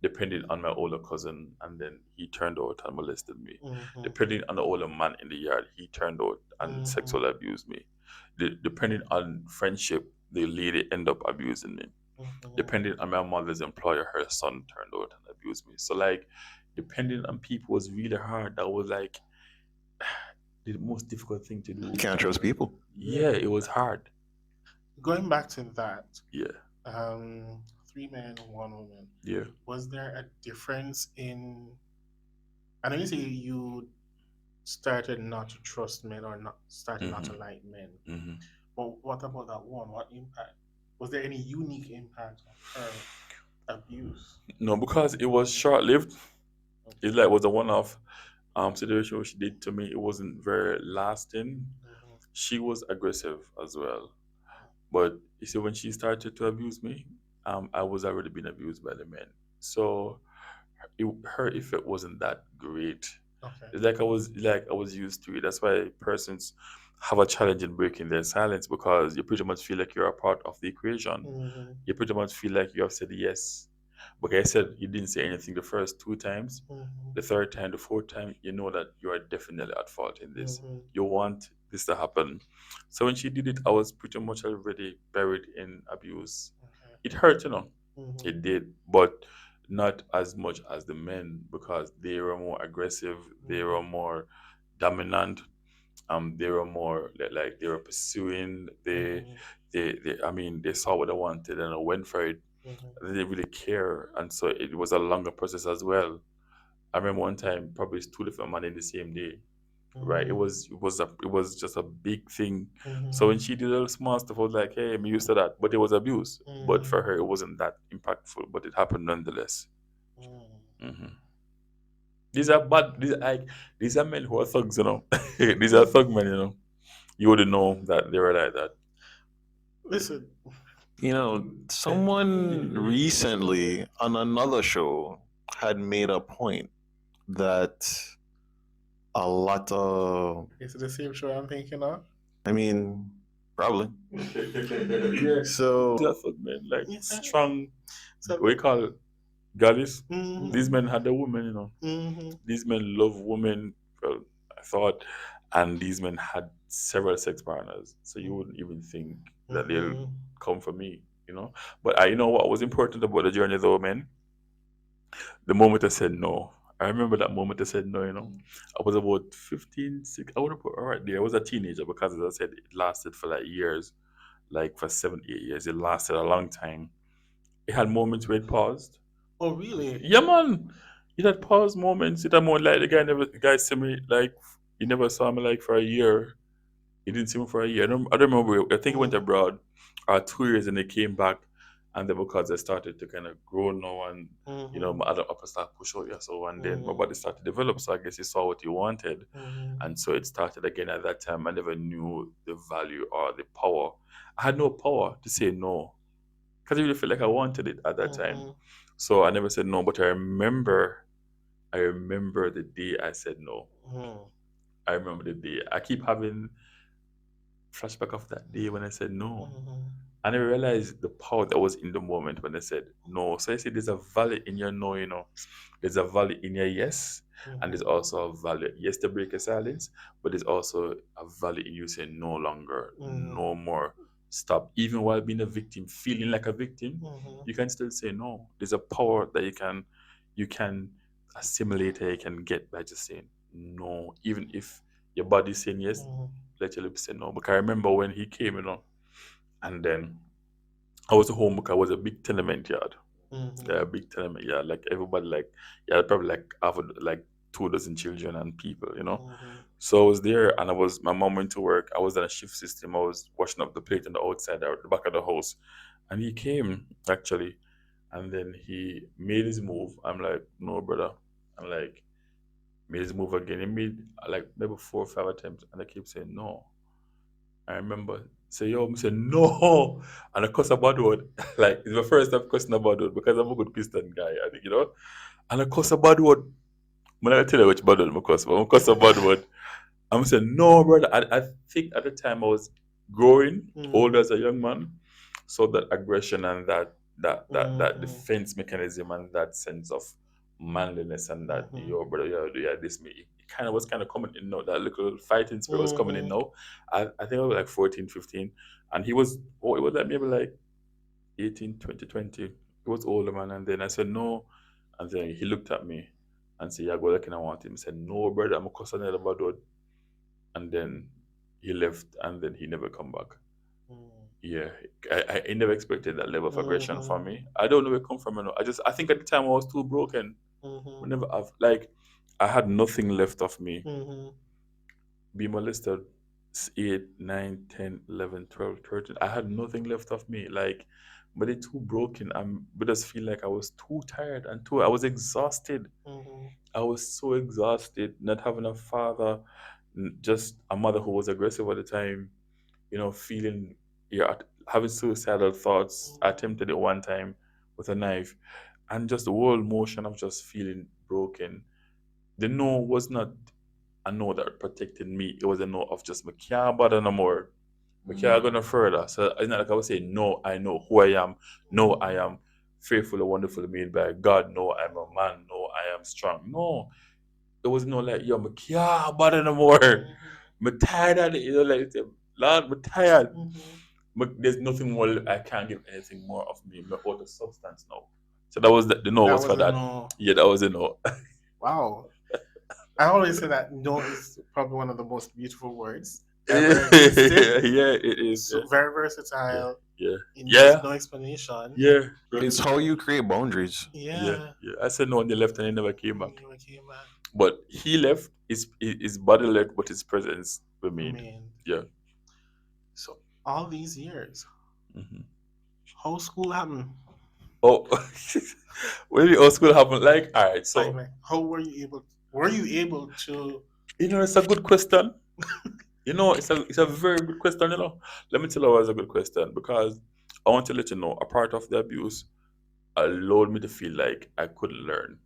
depending on my older cousin, and then he turned out and molested me. Mm-hmm. Depending on the older man in the yard, he turned out and sexually abused me. Depending on friendship, the lady end up abusing me. Mm-hmm. Depending on my mother's employer, her son turned out and abused me. So like, depending on people was really hard. That was like the most difficult thing to do. You can't trust people. Yeah, it was hard. Going back to that, Yeah, 3 men, 1 woman. yeah. Was there a difference in? I know you say you started not to trust men or not started not to hmm like men. hmm But what about that one? What impact? Was there any unique impact of her abuse? No, because it was short lived. It's like it was a one off situation what she did to me. It wasn't very lasting. Mhm. She was aggressive as well. But you see, when she started to abuse me, I was already being abused by the men. So her effect wasn't that great. Okay. It's like I was used to it. That's why persons have a challenge in breaking their silence because you pretty much feel like you're a part of the equation. Mm-hmm. You pretty much feel like you have said yes. But like I said, you didn't say anything the first 2 times. Mm-hmm. The third time, the fourth time, you know that you are definitely at fault in this. Mm-hmm. You want this to happen. So when she did it, I was pretty much already buried in abuse. Okay. It hurt, Mm-hmm. it did, but not as much as the men because they were more aggressive, they were more dominant, they were more like they were pursuing, I mean, they saw what they wanted and went for it. Mm-hmm. They didn't really care, and so it was a longer process as well. I remember one time, probably it's two different men in the same day, right? It was just a big thing. So when Mm-hmm. she did all the small stuff, I was like, hey, I'm used to that. But it was abuse. But Mm-hmm. for her, it wasn't that impactful. But it happened nonetheless. Mm-hmm. hmm These are bad. These are men who are thugs. These are thug men. You wouldn't know that they were like that. Listen. Someone recently on another show had made a point that a lot of, Is it the same show I'm thinking of? I mean, probably. Yeah. So, These are thug men, like Yeah. strong. So. We call it Gallus. Mm-hmm. These men had the women. Mm-hmm. These men love women. Well, I thought, and these men had several sex partners. So you wouldn't even think that they'll Mm-hmm. come for me. But I, what was important about the journey, though, man. The moment I said no. I remember that moment I said no. I was about 15, 6. I would have put right there. I was a teenager because, as I said, it lasted for like years, like for 7, 8 years. It lasted a long time. It had moments where it paused. Oh, really? Yeah, man. It had pause moments. It had more like the guy see me like he never saw me like for a year. He didn't see me for a year. I don't remember. I think he went abroad 2 years and he came back And then because I started to kind of grow now, and my other upper start push out, yeah, so and then my body started to develop. So I guess he saw what he wanted, and so it started again. At that time, I never knew the value or the power. I had no power to say no because I really felt like I wanted it at that time. So I never said no. But I remember the day I said no. I remember the day. I keep having flashback of that day when I said no. And I realized the power that was in the moment when I said no. So I said there's a value in your no, There's a value in your yes. And there's also a value, yes, to break a silence, but there's also a value in you saying no longer, no more, stop. Even while being a victim, feeling like a victim, you can still say no. There's a power that you can assimilate, or you can get by just saying no, even if your body's saying yes, let your lips say no. Because I remember when he came, and then I was home because I was a big tenement yard. Yeah, a big tenement yard. Like everybody, like, yeah, probably like half like 2 dozen children and people. So I was there, and my mom went to work. I was on a shift system. I was washing up the plate on the outside, at the back of the house, and he came actually, and then he made his move. I'm like, no, brother. I'm like, made his move again. He made like maybe 4 or 5 attempts, and I keep saying no. I remember say, yo, I said no, and I cuss about word. Like it's my first time cussing about word because I'm a good Christian guy, I think. And I cuss about word. I'm not gonna tell you which bad word I cuss, but I cuss about word. I'm saying no, brother. I think at the time I was growing older as a young man, so that aggression and that defense mechanism and that sense of manliness and that yo brother, yeah, this me. It kind of was kind of coming in now. That little fighting spirit was coming in now. I think I was like 14, 15, and it was like maybe like 18, 20, 20. He was older man, and then I said no, and then he looked at me and said, "Yeah, go like I want him." I said, "No, brother, I'm a cousin of about that." And then he left, and then he never come back. Yeah, I never expected that level of aggression from me. I don't know where it come from. I think at the time I was too broken. Whenever I had nothing left of me. Be molested 8, 9, 10, 11, 12, 13. I had nothing left of me. Like, but it too broken. But just feel like I was too tired and I was exhausted. I was so exhausted, not having a father, just a mother who was aggressive at the time, feeling, having suicidal thoughts. I attempted it one time with a knife, and just the whole motion of just feeling broken. The no was not a no that protected me. It was a no of just, I can't bother no more. I can't go no further. So it's not like I was saying, no, I know who I am. No, I am fearful and wonderfully made by God. No, I'm a man. No, I am strong. No, it was no like, yo, I can't bother no more. I'm tired of it. Like, Lord, I'm tired. But there's nothing more. I can't give anything more of me. I'm out of substance now. So that was the no That was was for a that. no. Yeah, that was a no. Wow. I always say that no is probably one of the most beautiful words ever Yeah, existed. it is. So very versatile. Yeah, It yeah, needs no explanation. yeah. It's how you create boundaries. Yeah. I said no on the left, and he never came back. Never came back. But he left. His body left, but his presence remained. Remained. Yeah. So all these years, hmm how school happened? Oh, when the old school happened, like, all right. So Like, how were you able to it's a good question. It's a very good question. Let me tell you why it's a good question, because I want to let you know a part of the abuse allowed me to feel like I couldn't learn.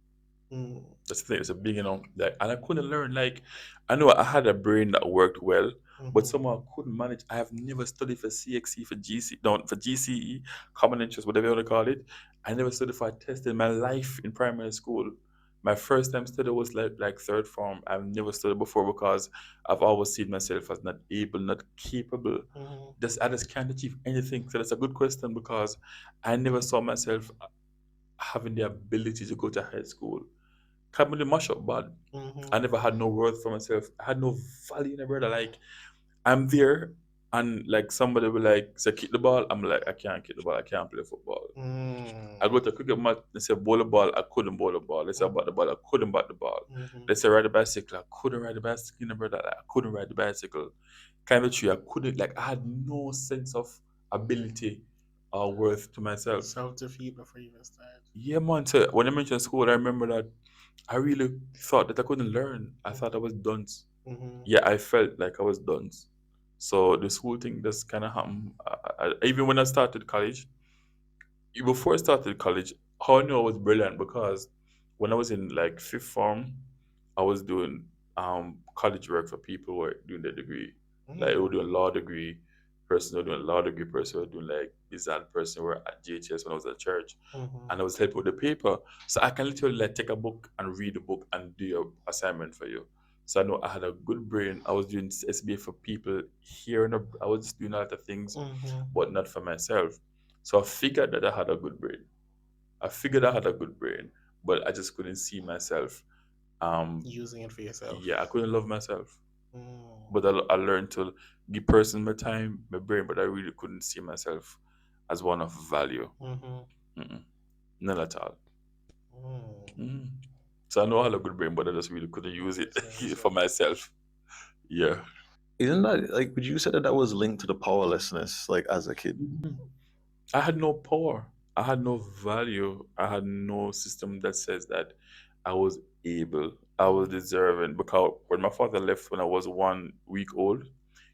mm, That's the thing. It's a big, like, and I couldn't learn. Like, I know I had a brain that worked well, but somehow I couldn't manage. I have never studied for CXC, for GC, no, for GCE, common interest, whatever you want to call it. I never studied for a test in my life in primary school. My first time study was like third form. I've never studied before because I've always seen myself as not able, not capable. I just can't achieve anything. So that's a good question, because I never saw myself having the ability to go to high school. Come with the mash up, but I never had no worth for myself. I had no value in a brother. Like, I'm there, and like somebody will like say kick the ball. I'm like, I can't kick the ball. I can't play football. I go to cricket match. They say bowl the ball. I couldn't bowl the ball. They say bat the ball. I couldn't bat the ball. They say ride the bicycle. I couldn't ride the bicycle. Brother, like, I couldn't ride the bicycle. Climb a tree. I couldn't. Like, I had no sense of ability worth to myself. Self defeat before you even start. Yeah, man. So when I mentioned school, I remember that I really thought that I couldn't learn. I thought I was done. Mm-hmm. Yeah, I felt like I was done. So the school thing just kind of happened. Even when I started college, before I started college, how I knew I was brilliant because when I was in like fifth form, I was doing college work for people who were doing their degree. Like they were doing law degree, person who were doing law degree, person who were doing like design, person who were at JHS when I was at church, Mm-hmm. and I was helping with the paper. So I can literally like take a book and read the book and do your assignment for you. So I know I had a good brain. I was doing SBA for people here, and I was just doing a lot of things, Mm-hmm. but not for myself. So I figured that I had a good brain. I figured I had a good brain, but I just couldn't see myself. Using it for yourself. Yeah, I couldn't love myself. Mm. But I learned to give person my time, my brain, but I really couldn't see myself as one of value. Mm-hmm. Mm-mm. Not at all. Mm. Mm. So I know I had a good brain, but I just really couldn't use it for myself. Yeah. Isn't that like? Would you say that that was linked to the powerlessness, like as a kid? I had no power. I had no value. I had no system that says that I was able, I was deserving. Because when my father left when I was 1 week old,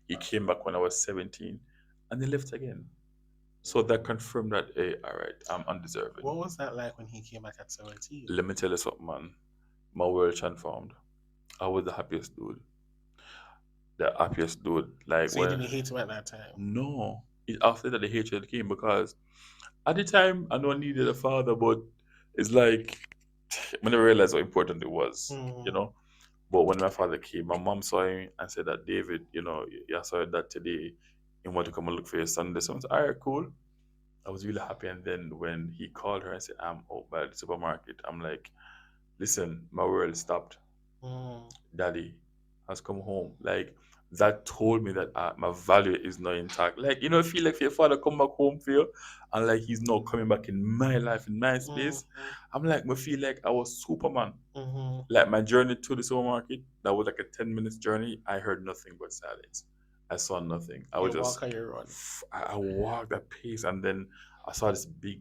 he came back when I was 17 and he left again. So that confirmed that, hey, all right, I'm undeserving. What was that like when he came back at 17? Let me tell you something, man. My world transformed. I was the happiest dude. The happiest dude. Like, So you when, didn't hate him at that time? no. After that, the hatred came because at the time, I know I needed a father, but it's like when I realized how important it was, you Mm. know. But when my father came, my mom saw him and said that, David, I saw that today. You want to come and look for your son? This one, all right, cool. I was really happy. And then when he called her and said, I'm out by the supermarket, I'm like, listen, my world stopped. Mm. Daddy has come home. Like, that told me that my value is not intact. Like, I feel like if your father come back home for you and like he's not coming back in my life, in my space, I'm like, I feel like I was Superman. Mm-hmm. Like my journey to the supermarket, that was like a 10 minutes journey. I heard nothing but silence. I saw nothing. I was You just, walk or you run? I walked at pace, and then I saw this big,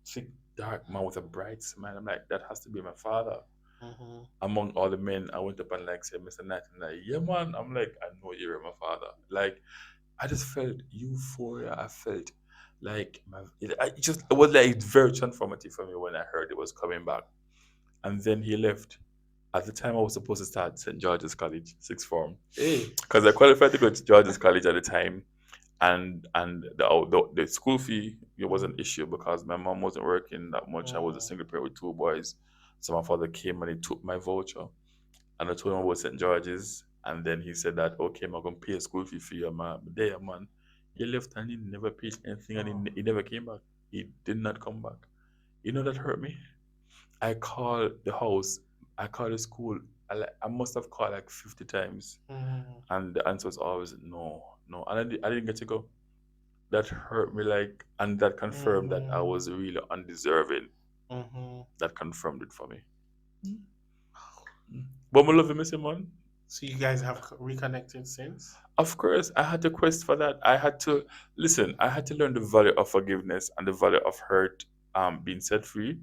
thick, dark man with a bright smile. I'm like, that has to be my father. Mm-hmm. Among all the men, I went up and like said, Mr. Knight, and like, yeah, man. I'm like, I know you're my father. Like, I just felt euphoria. I felt like it was like very transformative for me when I heard it was coming back. And then he left. At the time, I was supposed to start St. George's College, sixth form, Hey. because I qualified to go to George's College at the time, and the school fee, it was an issue because my mom wasn't working that much. I was a single parent with two boys, so my father came and he took my voucher, and I told him about St. George's, and then he said that, okay, I'm gonna pay a school fee for you, man. But there, man, he left and he never paid anything, and he never came back. He did not come back. That hurt me. I called the house, I called the school. I must have called like 50 times, Mm-hmm. and the answer was always no, no. And I didn't get to go. That hurt me, like, and that confirmed that I was really undeserving. Mm-hmm. That confirmed it for me. But I love him, Mr. Man. So you guys have reconnected since? Of course, I had to quest for that. I had to listen. I had to learn the value of forgiveness and the value of hurt, being set free.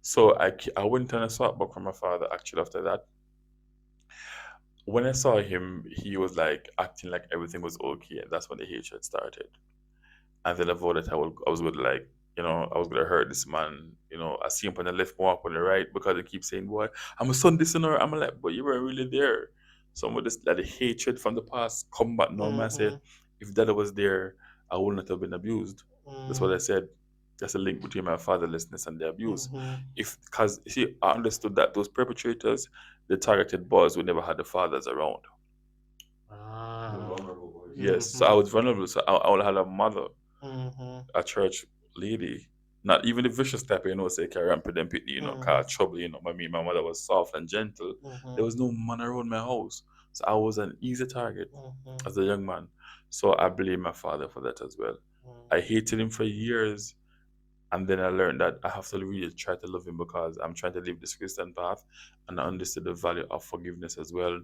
So I went on a swap back from my father. Actually, after that, when I saw him, he was like acting like everything was okay, and that's when the hatred started. And then I vowed that I was going to like, I was going to hurt this man. I see him on the left, walk on the right, because he keeps saying, "Boy, I'm a son, this and that." I'm like, "But you weren't really there." Some of this, that the hatred from the past come back now. I said, if that was there, I would not have been abused. That's what I said. That's a link between my fatherlessness and the abuse. If Because see, I understood that those perpetrators, the targeted boys, who never had the fathers around. Ah. Yes, so I was vulnerable. So I only had a mother, Mm-hmm. a church lady, not even the vicious type, say, carry on put them pitney, cause trouble, my mother was soft and gentle. There was no man around my house. So I was an easy target as a young man. So I blame my father for that as well. I hated him for years, and then I learned that I have to really try to love him because I'm trying to live this Christian path, and I understood the value of forgiveness as well.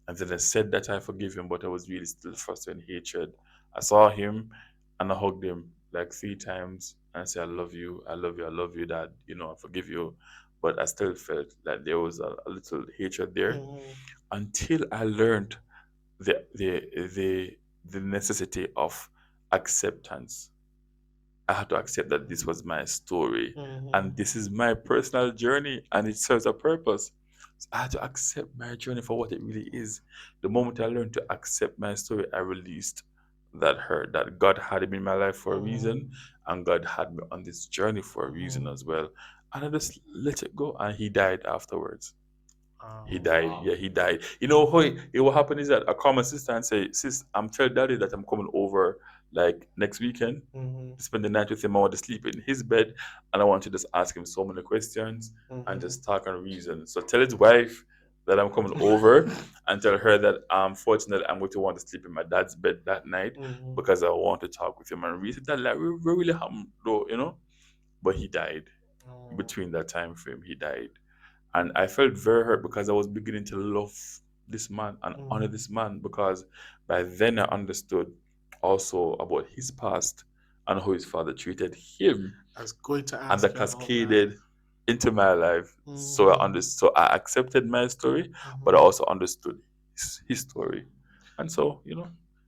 And then I said that I forgive him, but I was really still frustrated and hatred. I saw him and I hugged him, like 3 times and say, I love you, I love you, I love you, Dad, I forgive you. But I still felt that there was a little hatred there Mhm. until I learned the the the the necessity of acceptance. I had to accept that this was my story and Mhm. this is my personal journey and it serves a purpose. So I had to accept my journey for what it really is. The moment I learned to accept my story, I released that hurt that God had me in my life for a Mhm. reason and God had me on this journey for a reason Mhm. as well. And I just let it go and he died afterwards. He Wow. died. Yeah, he died. What happened is that I call my sister and say, Sis, I'm telling daddy that I'm coming over like next weekend Mhm. to spend the night with him. I want to sleep in his bed and I want to just ask him so many questions and Mhm. just talk and reason. So tell his wife that I'm coming over and tell her that I'm fortunate I'm going to want to sleep in my dad's bed that night Mhm. because I want to talk with him and reason that like we really happened though. But he died Oh. between that time frame. He died. And I felt very hurt because I was beginning to love this man and honor Mhm. this man because by then I understood also about his past and how his father treated him I was going to and that ask you about that. cascaded into my life. So I Mhm. understood, so I accepted my story, but I Mhm. also understood his story. And so.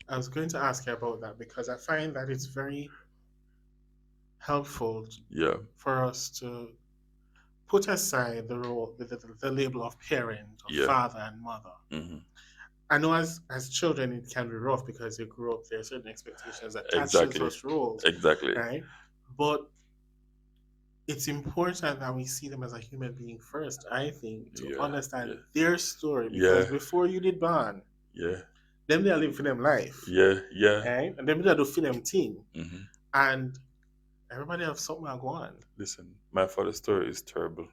I was going to ask you about that because I find that it's very helpful Yeah, for us to put aside the role, the label of parent, of yeah, father and mother. hmm, I know as children it can be rough because you grew up, there are certain expectations attached to exactly, such roles, exactly. right? But it's important that we see them as a human being first, I think, to Yeah, understand yeah, their story because yeah, before you did born, yeah, them they are living for them life, yeah, yeah. right? And them they do for them thing. Hmm. And everybody have something to go on. Listen, my father's story is terrible.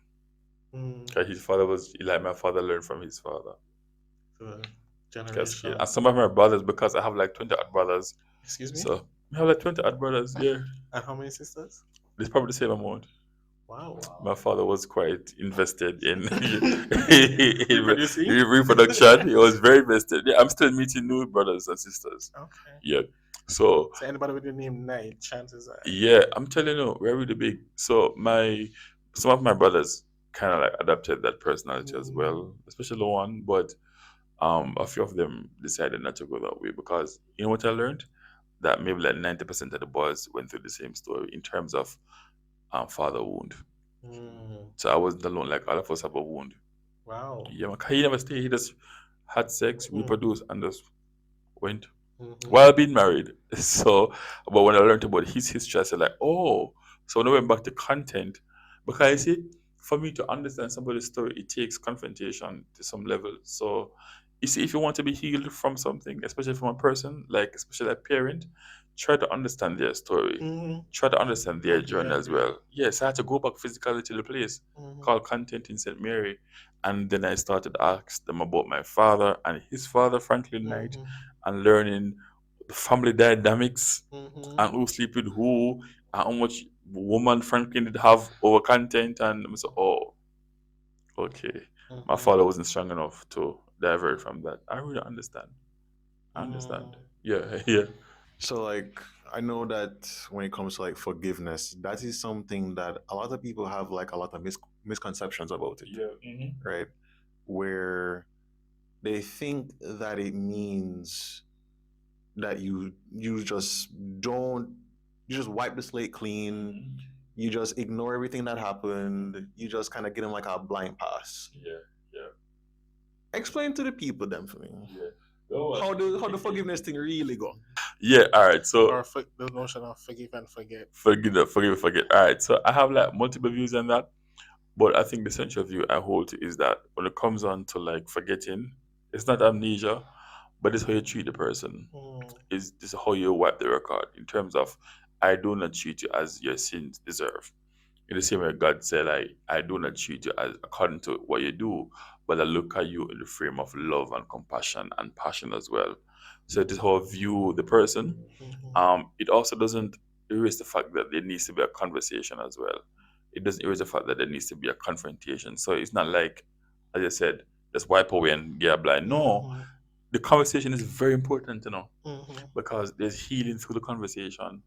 Mm, 'Cause his father was like my father learned from his father. the Cascade. generation. And some of my brothers, because I have like 20 odd brothers. Excuse me? So I have like 20 odd brothers, yeah. And how many sisters? It's probably the same amount. Wow. My father was quite invested in, in Reproducing? reproduction. He was very invested. Yeah, I'm still meeting new brothers and sisters. Okay. Yeah. So So anybody with the name Knight, chances are. yeah, I'm telling you, we're really big. So some of my brothers kind of like adopted that personality as Mm, well, especially one. But a few of them decided not to go that way because you know what I learned? That maybe like 90% of the boys went through the same story in terms of father wound. mm, So I wasn't alone. Like all of us have a wound. wow. Yeah, man, he never stayed. He just had sex, Mm, reproduced, and just went mhm, while being married. So, but when I learned about his history, I said like, oh. So when I went back to content, because you see, for me to understand somebody's story, it takes confrontation to some level. So you see, if you want to be healed from something, especially from a person, like especially a parent, try to understand their story. mhm. Try to understand their Completely journey as agree. well. Yes, I had to go back physically to the place Mhm, called Content in St. Mary. And then I started to ask them about my father and his father, Franklin Knight, mhm, and learning the family dynamics mhm, and who sleep with who and how much woman Franklin did have over content. And I said, oh, okay. My mhm, father wasn't strong enough to divert from that. I really understand. I understand. mm, Yeah, yeah, So like I know that when it comes to like forgiveness, that is something that a lot of people have like a lot of misconceptions about it, yeah. Hmm. right? Where they think that it means that you just don't you just wipe the slate clean, you just ignore everything that happened, you just kind of get them like a blind pass. Yeah, yeah, Explain to the people then for me yeah. No, how the forgiveness thing really go. yeah, all right. So or the notion of forgive and forget. forget. All right. So I have like multiple views on that. But I think the central view I hold to is that when it comes on to like forgetting, it's not amnesia, but it's how you treat the person. Mm, Is this is how you wipe the record in terms of I do not treat you as your sins deserve. In the same way God said, I do not treat you as according to what you do, but I look at you in the frame of love and compassion and passion as well. So this how I view the person. mhm, It also doesn't erase the fact that there needs to be a conversation as well. It doesn't erase the fact that there needs to be a confrontation. So it's not like, as I said, just wipe away and get blind. No, mhm, the conversation is very important, mhm, because there's healing through the conversation.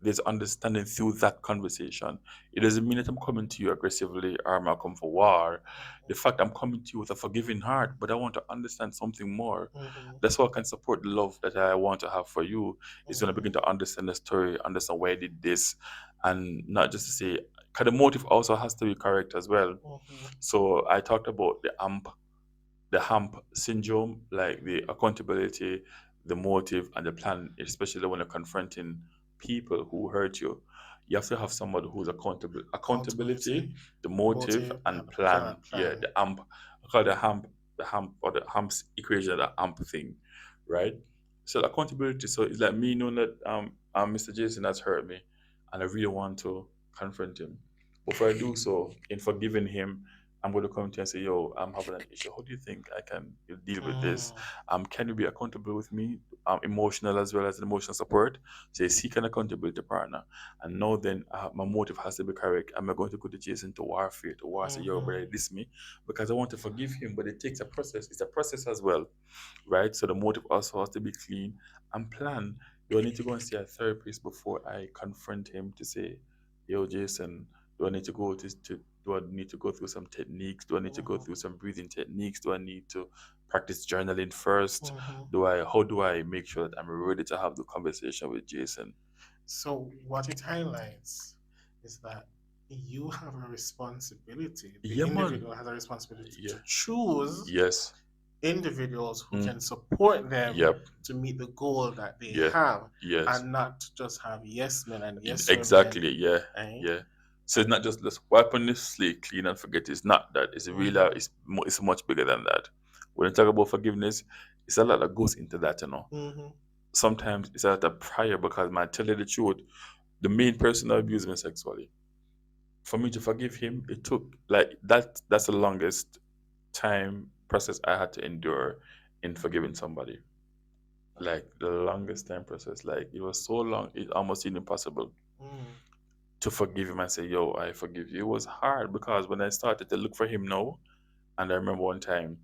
there's understanding through that conversation. It doesn't mean that I'm coming to you aggressively or I'm come for war. The fact I'm coming to you with a forgiving heart, but I want to understand something more. Mhm. That's how I can support the love that I want to have for you. Is when I begin Mhm. to understand the story, understand why I did this, and not just to say, because the motive also has to be correct as well. Mhm. So I talked about the hump syndrome, like the accountability, the motive, and the plan, especially when you're confronting people who hurt you. You have to have somebody who's accountable. Accountability, Accountability, the motive, motive, and yep, plan. Yeah, plan. the amp. I call it the hump or the humps equation, the amp thing, right? So accountability. So it's like me knowing that Mr. Jason has hurt me, and I really want to confront him. Before I do so, in forgiving him, I'm going to come to you and say, yo, I'm having an issue. How do you think I can deal with this? Mm. Can you be accountable with me? Emotional as well as emotional support. So you seek an accountability partner. And now then, my motive has to be correct. I'm not going to go to Jason to warfare, to war, say, yo, Mhm. brother, this me. Because I want to forgive him, but it takes a process. It's a process as well, right? So the motive also has to be clean and plan. Do I need to go and see a therapist before I confront him to say, yo, Jason, do I need to go to do I need to go through some techniques? Do I need to go Mhm. through some breathing techniques? Do I need to practice journaling first? Mhm. How do I make sure that I'm ready to have the conversation with Jason? So what it highlights is that you have a responsibility. The Yeah, man. individual has a responsibility Yeah. to choose Yes. individuals who Mm. can support them Yep. to meet the goal that they Yeah. have, Yes. and not to just have yes men and yes women. Exactly. Yeah. Eh? Yeah. So it's not just let's wipe on the slate clean and forget. It's not that. It's really Mhm. it's much bigger than that. When you talk about forgiveness, it's a lot that goes into that. Mhm. Sometimes it's a lot of prayer because man, tell you the truth, the main person that abused me sexually, for me to forgive him, it took like that. That's the longest time process I had to endure in forgiving somebody. Like the longest time process, like it was so long, it almost seemed impossible Mm. to forgive him and say, "Yo, I forgive you." It was hard because when I started to look for him now, and I remember one time,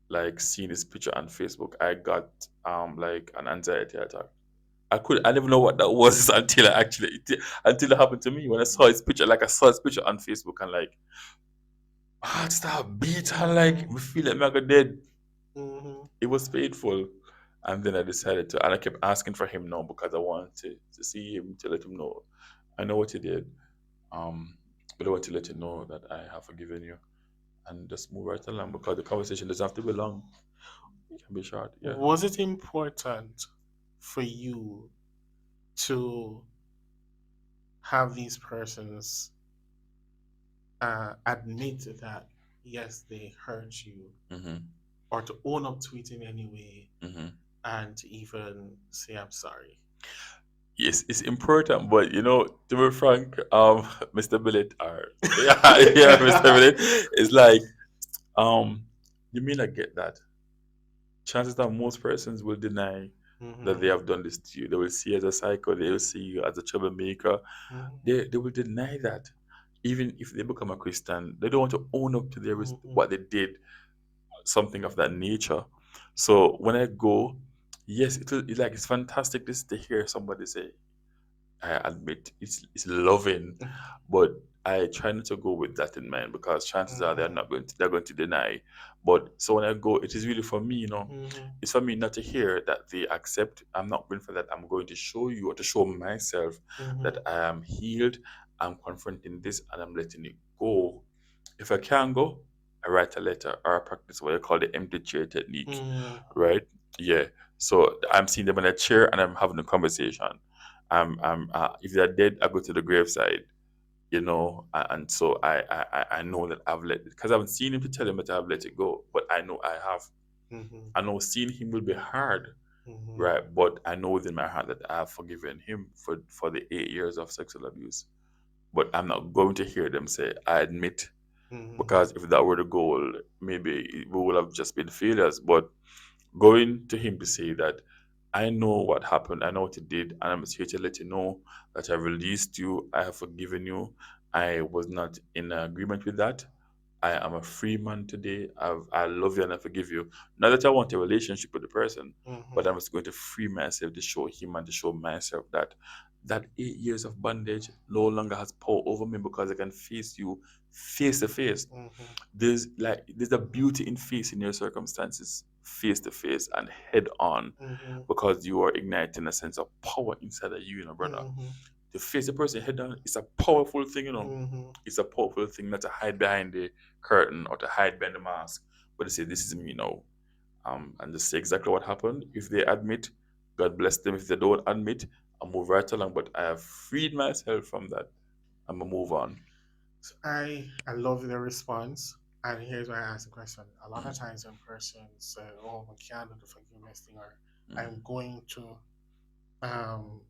like seeing his picture on Facebook, I got like an anxiety attack. I didn't even know what that was until until it happened to me when I saw his picture. Like I saw his picture on Facebook and like heart start beat and like Mhm. we feel like I'm gonna dead. Mhm. It was painful. And then I decided to, and I kept asking for him now because I wanted to see him to let him know I know what you did. But I want to let you know that I have forgiven you and just move right along because the conversation doesn't have to be long. It can be short. Yeah. Was it important for you to have these persons admit that yes, they hurt you, Mm-hmm. or to own up to it in any way, Mm-hmm. and to even say I'm sorry? Yes, it's important, but to be frank, Mr. Billett, or yeah, Mr. Billett, it's like, um, you may not get that. Chances are most persons will deny that they Mhm. have done this to you. They will see you as a psycho. They will see you as a troublemaker. Mhm. They will deny that. Even if they become a Christian, they don't want to own up to Mhm. what they did, something of that nature. So when I go, yes, it's fantastic to hear somebody say, I admit it's loving, but I try not to go with that in mind because chances are Mhm. they're going to deny. But so when I go, it is really for me, Mhm. it's for me not to hear that they accept. I'm not going for that. I'm going to show you or to show myself that Mhm. I am healed. I'm confronting this and I'm letting it go. If I can't go, I write a letter or I practice what I call the empty chair technique, Mhm. right? Yeah. So I'm seeing them in a chair and I'm having a conversation. If they're dead, I go to the graveside, and so I know that I've let it because I haven't seen him to tell him that I've let it go, but I know I have. Mhm. I know seeing him will be hard, Mhm. right? But I know within my heart that I have forgiven him for the 8 years of sexual abuse. But I'm not going to hear them say, I admit, Mhm. because if that were the goal, maybe we would have just been failures. But going to him to say that I know what happened, I know what he did, and I'm here to let you know that I released you, I have forgiven you. I was not in agreement with that. I am a free man today. I love you and I forgive you. Not that I want a relationship with the person, but Mhm. I'm just going to free myself to show him and to show myself that that 8 years of bondage no longer has power over me because I can face you face to face. There's a beauty in facing your circumstances face to face and head on because you are igniting a sense of power inside of you, brother. To face a person head on is a powerful thing, It's a powerful thing not to hide behind the curtain or to hide behind the mask, but to say, this is me now. And just say exactly what happened. If they admit, God bless them. If they don't admit, I'll move right along. But I have freed myself from that. I'm gonna move on. I love the response. And here's why I ask the question. A lot of times when persons say, "Oh, I can't do the forgiveness thing," or "I'm going to um,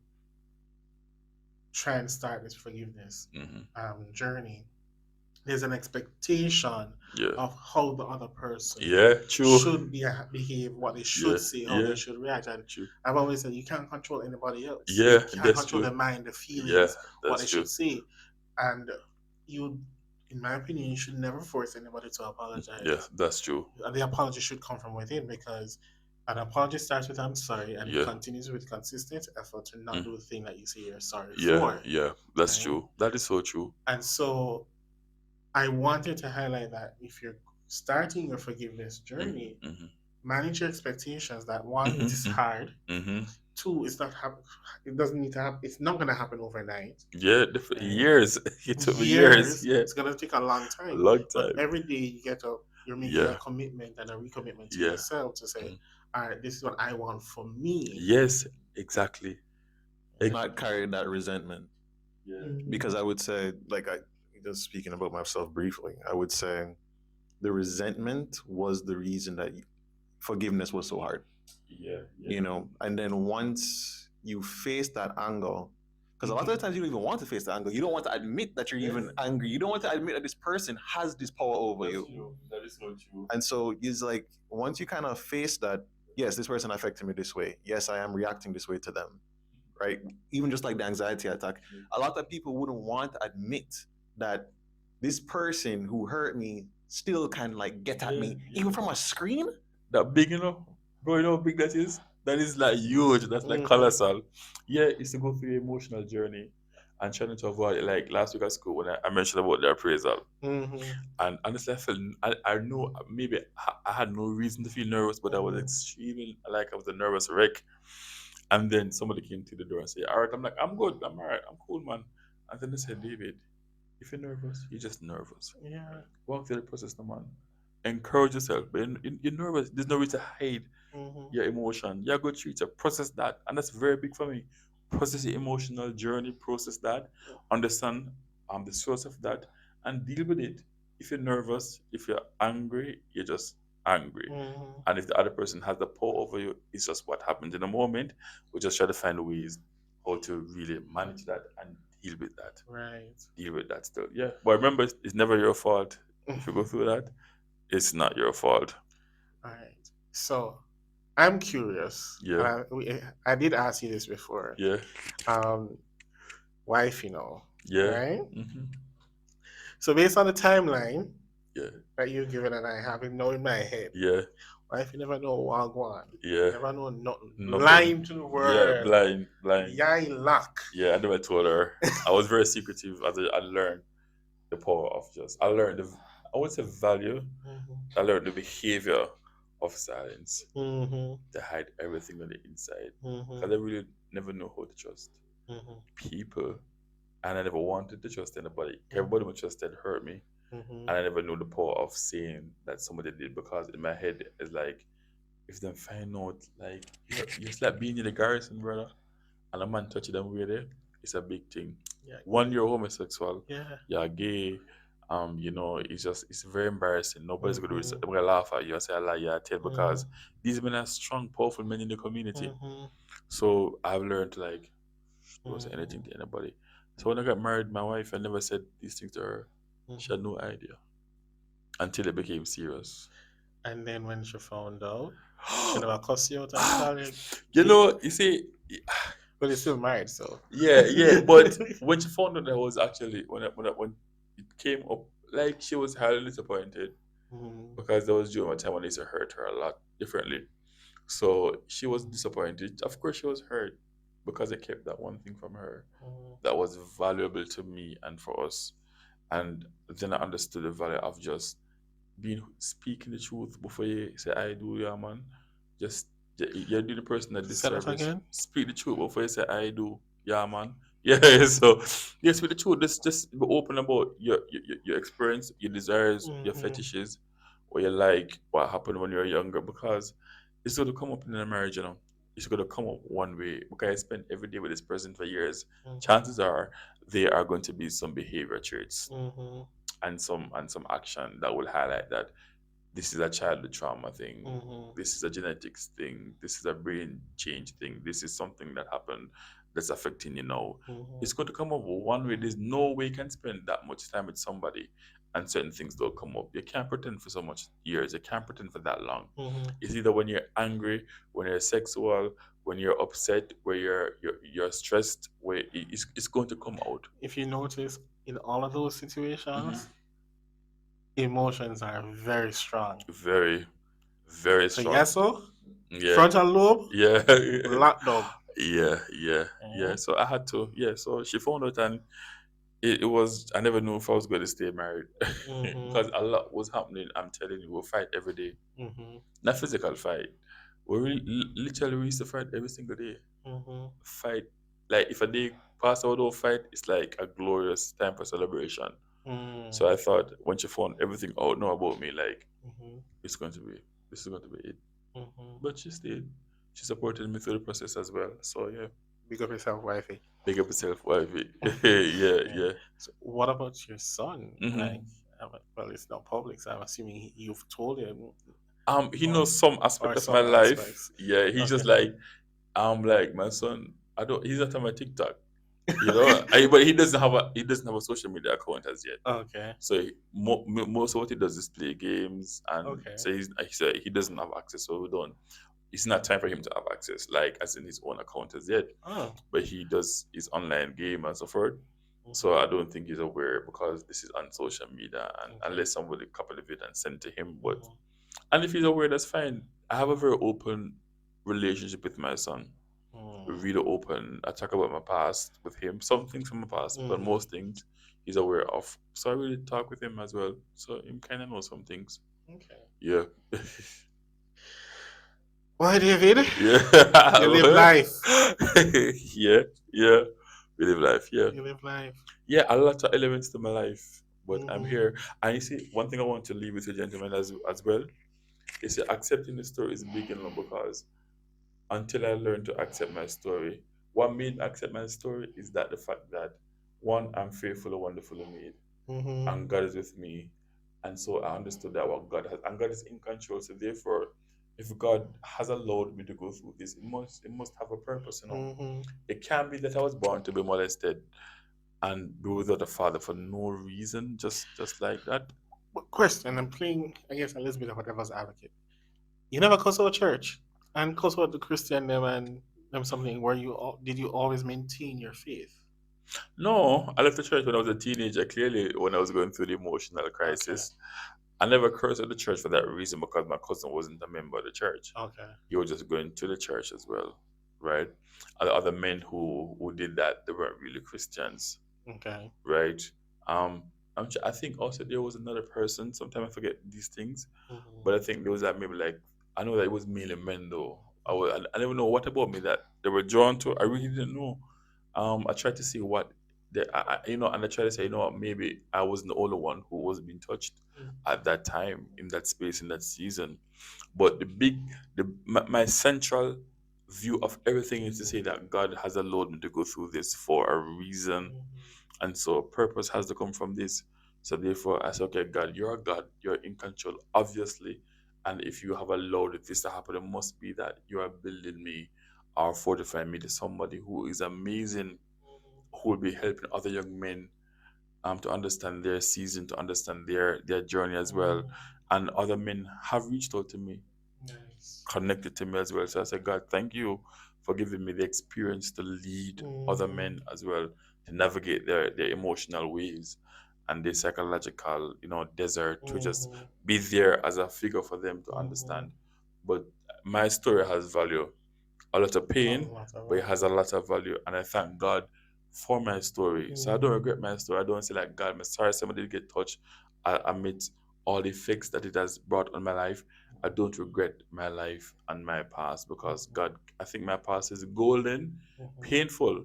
try and start this forgiveness journey," there's an expectation Yeah. of how the other person Yeah, true. should behave, what they should Yeah, say, how yeah, they should react. And true. I've always said you can't control anybody else. Yeah, You can't that's control true. their mind, the Yeah, feelings, what they that's true. should say. And you, in my opinion, you should never force anybody to apologize. Yeah, that's true. And the apology should come from within, because an apology starts with "I'm sorry," and it Yeah. continues with consistent effort to not do the thing that you say you're sorry Yeah, for. yeah, that's Right? true. That is so true. And so I wanted to highlight that if you're starting your forgiveness journey, manage your expectations. That one, it is hard. Two, it's not it doesn't need to happen. It's not gonna happen overnight. Yeah, Right? years. It took me years. Yeah, It's gonna take a long a time. long But time. every day you get up, you're making Yeah, a commitment and a recommitment to yeah. yourself to say, "All right, this is what I want for me." Yes, exactly. Not carry that resentment. Yeah. Because I would say, like, I just speaking about myself briefly, I would say the resentment was the reason that forgiveness was so hard. Yeah, And then once you face that anger, because a lot of the times you don't even want to face the anger. You don't want to admit that you're even angry. You don't want to admit that this person has this power over you. True. That is so true. And so it's like, once you kind of face that, yes, this person affected me this way. Yes, I am reacting this way to them. Right? Even just like the anxiety attack, a lot of people wouldn't want to admit that this person who hurt me still can like get at me, even from a screen. That big, bro, you know how big that is? That is like huge. That's like colossal. Yeah, it's to go through your emotional journey and trying to avoid it. Like last week at school when I mentioned about the appraisal. And honestly, I know maybe I had no reason to feel nervous, but I was extremely, like, I was a nervous wreck. And then somebody came to the door and said, "All right," I'm like, "I'm good, I'm all right, I'm cool, man." And then they said, "David, if you're nervous, you're just nervous. Yeah. Walk through the process, no, man. Encourage yourself, but you're nervous. There's no way to hide your emotion. You're good to process that, and that's very big for me. Process your emotional journey, process that, understand the source of that, and deal with it. If you're nervous, if you're angry, you're just angry. And if the other person has the power over you, it's just what happens in the moment. We just try to find ways how to really manage that and deal with that. Right. Deal with that still. Yeah. But remember, it's never your fault. If you go through that, it's not your fault. All right. So I'm curious. Yeah. I did ask you this before. Yeah. Wife, Yeah. right? Mm-hmm. So based on the timeline Yeah. that you've given and I have it now in my head, Yeah. wife, you never know what going. Yeah. You never know nothing. Nothing. Blind to the Yeah, world. blind. Yai luck. Yeah, I never told her. I was very secretive as I learned the power of I learned I would say value. I learned the behavior of silence. To hide everything on the inside. Because I really never know how to trust people. And I never wanted to trust anybody. Everybody who trusted hurt me. And I never knew the power of saying that somebody did, because in my head it's like, if them find out, like, it's like being in the garrison, brother, and a man touching them with it, it's a big thing. Yeah. One, you're homosexual, Yeah. you're gay, it's very embarrassing. Nobody's gonna laugh at you and say, "I lie, yeah, tell," because these men are strong, powerful men in the community. So I've learned to, like, don't say anything to anybody. So when I got married, my wife, I never said these things to her. She had no idea until it became serious. And then when she found out, she never cussed you out and called you. You see, But you're still married, so. yeah. But when she found out, that was actually when it came up, like, she was highly disappointed because there was during a time when I used to hurt her a lot differently. So she was disappointed. Of course, she was hurt. because I kept that one thing from her Mm-hmm. that was valuable to me and for us. And then I understood the value of just being speaking the truth before you say I do, yeah, man. Just you do the person a Say that disservice. again. Speak the truth before you say I do, yeah, man. Yeah, so yes, speak the truth. Just be open about your experience, your desires, your Mm-hmm. fetishes, what you like, what happened when you were younger, because it's going to come up in a marriage, you know. It's going to come up one way because I spent every day with this person for years. Chances are there are going to be some behavior traits Mm-hmm. and some action that will highlight that this is a childhood trauma thing, Mm-hmm. this is a genetics thing, this is a brain change thing, this is something that happened that's affecting you now. Mm-hmm. It's going to come up one way. There's no way you can spend that much time with somebody and certain things don't come up. You can't pretend for so much years, you can't pretend for that long. Mm-hmm. It's either when you're angry, when you're sexual, when you're upset, where you're stressed, where it's going to come out. If you notice, in all of those situations, Hmm. emotions are very strong. Very, very So strong. yes, so Yeah. frontal lobe Yeah. locked down. Yeah. So I had to, yeah. So she found out, and it was, I never knew if I was going to stay married Mm-hmm. because a lot was happening. I'm telling you, we'll fight every day. Mm-hmm. Not physical fight. Literally, we used to fight every single day. Mm-hmm. Fight. Like, if a day passed out don't fight, it's like a glorious time for celebration. So I thought when she found everything out know about me, like, Mm-hmm. it's going to be, this is going to be it. Mm-hmm. But she stayed. She supported me through the process as well. So yeah, Big up yourself, wifey. big up yourself, wifey. Yeah, Yeah. yeah. So what about your son? Like, Hmm. well, it's not public, so I'm assuming you've told him He or, knows some or aspect of my some life. aspects. Yeah, he's Okay. just like, I'm like, my son. I don't. He's not on my TikTok. But he doesn't have a social media account as yet. Okay. So most of what he does is play games, and Okay. so he doesn't have access. So we don't. It's not time for him to have access, like as in his own account as yet. Oh. But he does his online game and so forth. So Mm-hmm. I don't think he's aware because this is on social media, and Okay. unless somebody copy the video and send it to him. But Mm-hmm. and if he's aware, that's fine. I have a very open relationship with my son. Mm-hmm. Really open. I talk about my past with him. Some things from my past, but Mm-hmm. most things he's aware of. So I really talk with him as well. So him kind of knows some things. Okay. Yeah. Why, David? You live Yeah. life. Yeah. Yeah. We live life. Yeah. You live life. Yeah, a lot of elements to my life, but I'm Mm-hmm. here. And you see, one thing I want to leave with you, gentlemen, as well, is that accepting the story is big enough because until I learned to accept my story, what made me accept my story is that the fact that one, I'm fearfully, wonderfully made, Mm-hmm. and God is with me, and so I understood that what God has, and God is in control. So therefore, if God has allowed me to go through this, it must have a purpose. Mm-hmm. It can't be that I was born to be molested and be without a father for no reason, just like that. But question, I'm playing, I guess, a little bit of a devil's advocate. You never cuss out church and cuss out the Christian them and them something where did you always maintain your faith? No, I left the church when I was a teenager. Clearly, when I was going through the emotional Okay. crisis, I never cursed at the church for that reason because my cousin wasn't a member of the church. Okay. He was just going to the church as well, right? And the other men who did that, they weren't really Christians, Okay. right? Um, I think also there was another person. Sometimes I forget these things, Mm-hmm. but I think there was that maybe like I know that it was mainly men though. I never know what about me that they were drawn to. I really didn't know. I tried to see what and I tried to say, what, maybe I wasn't the only one who was being touched at that time, in that space, in that season. But my central view of everything is to say that God has allowed me to go through this for a reason, Mm-hmm. and so purpose has to come from this. So therefore, I said, okay, God, you're a God, you're in control, obviously. And if you have allowed this to happen, it must be that you are building me or fortifying me to somebody who is amazing, who will be helping other young men to understand their season, to understand their journey as well. Mm-hmm. And other men have reached out to me, Nice. connected to me as well. So I said, God, thank you for giving me the experience to lead other Mm-hmm. men as well, to navigate their emotional waves and their psychological, desert, to just Mm-hmm. be there as a figure for them to Mm-hmm. understand. But my story has value. a lot of A pain, lot of but it has a lot of value. And I thank God for my story. So I don't regret my story. I don't say like, God, I'm sorry somebody did get touched. I admit all the effects that it has brought on my life. I don't regret my life and my past because God, I think my past is golden, painful.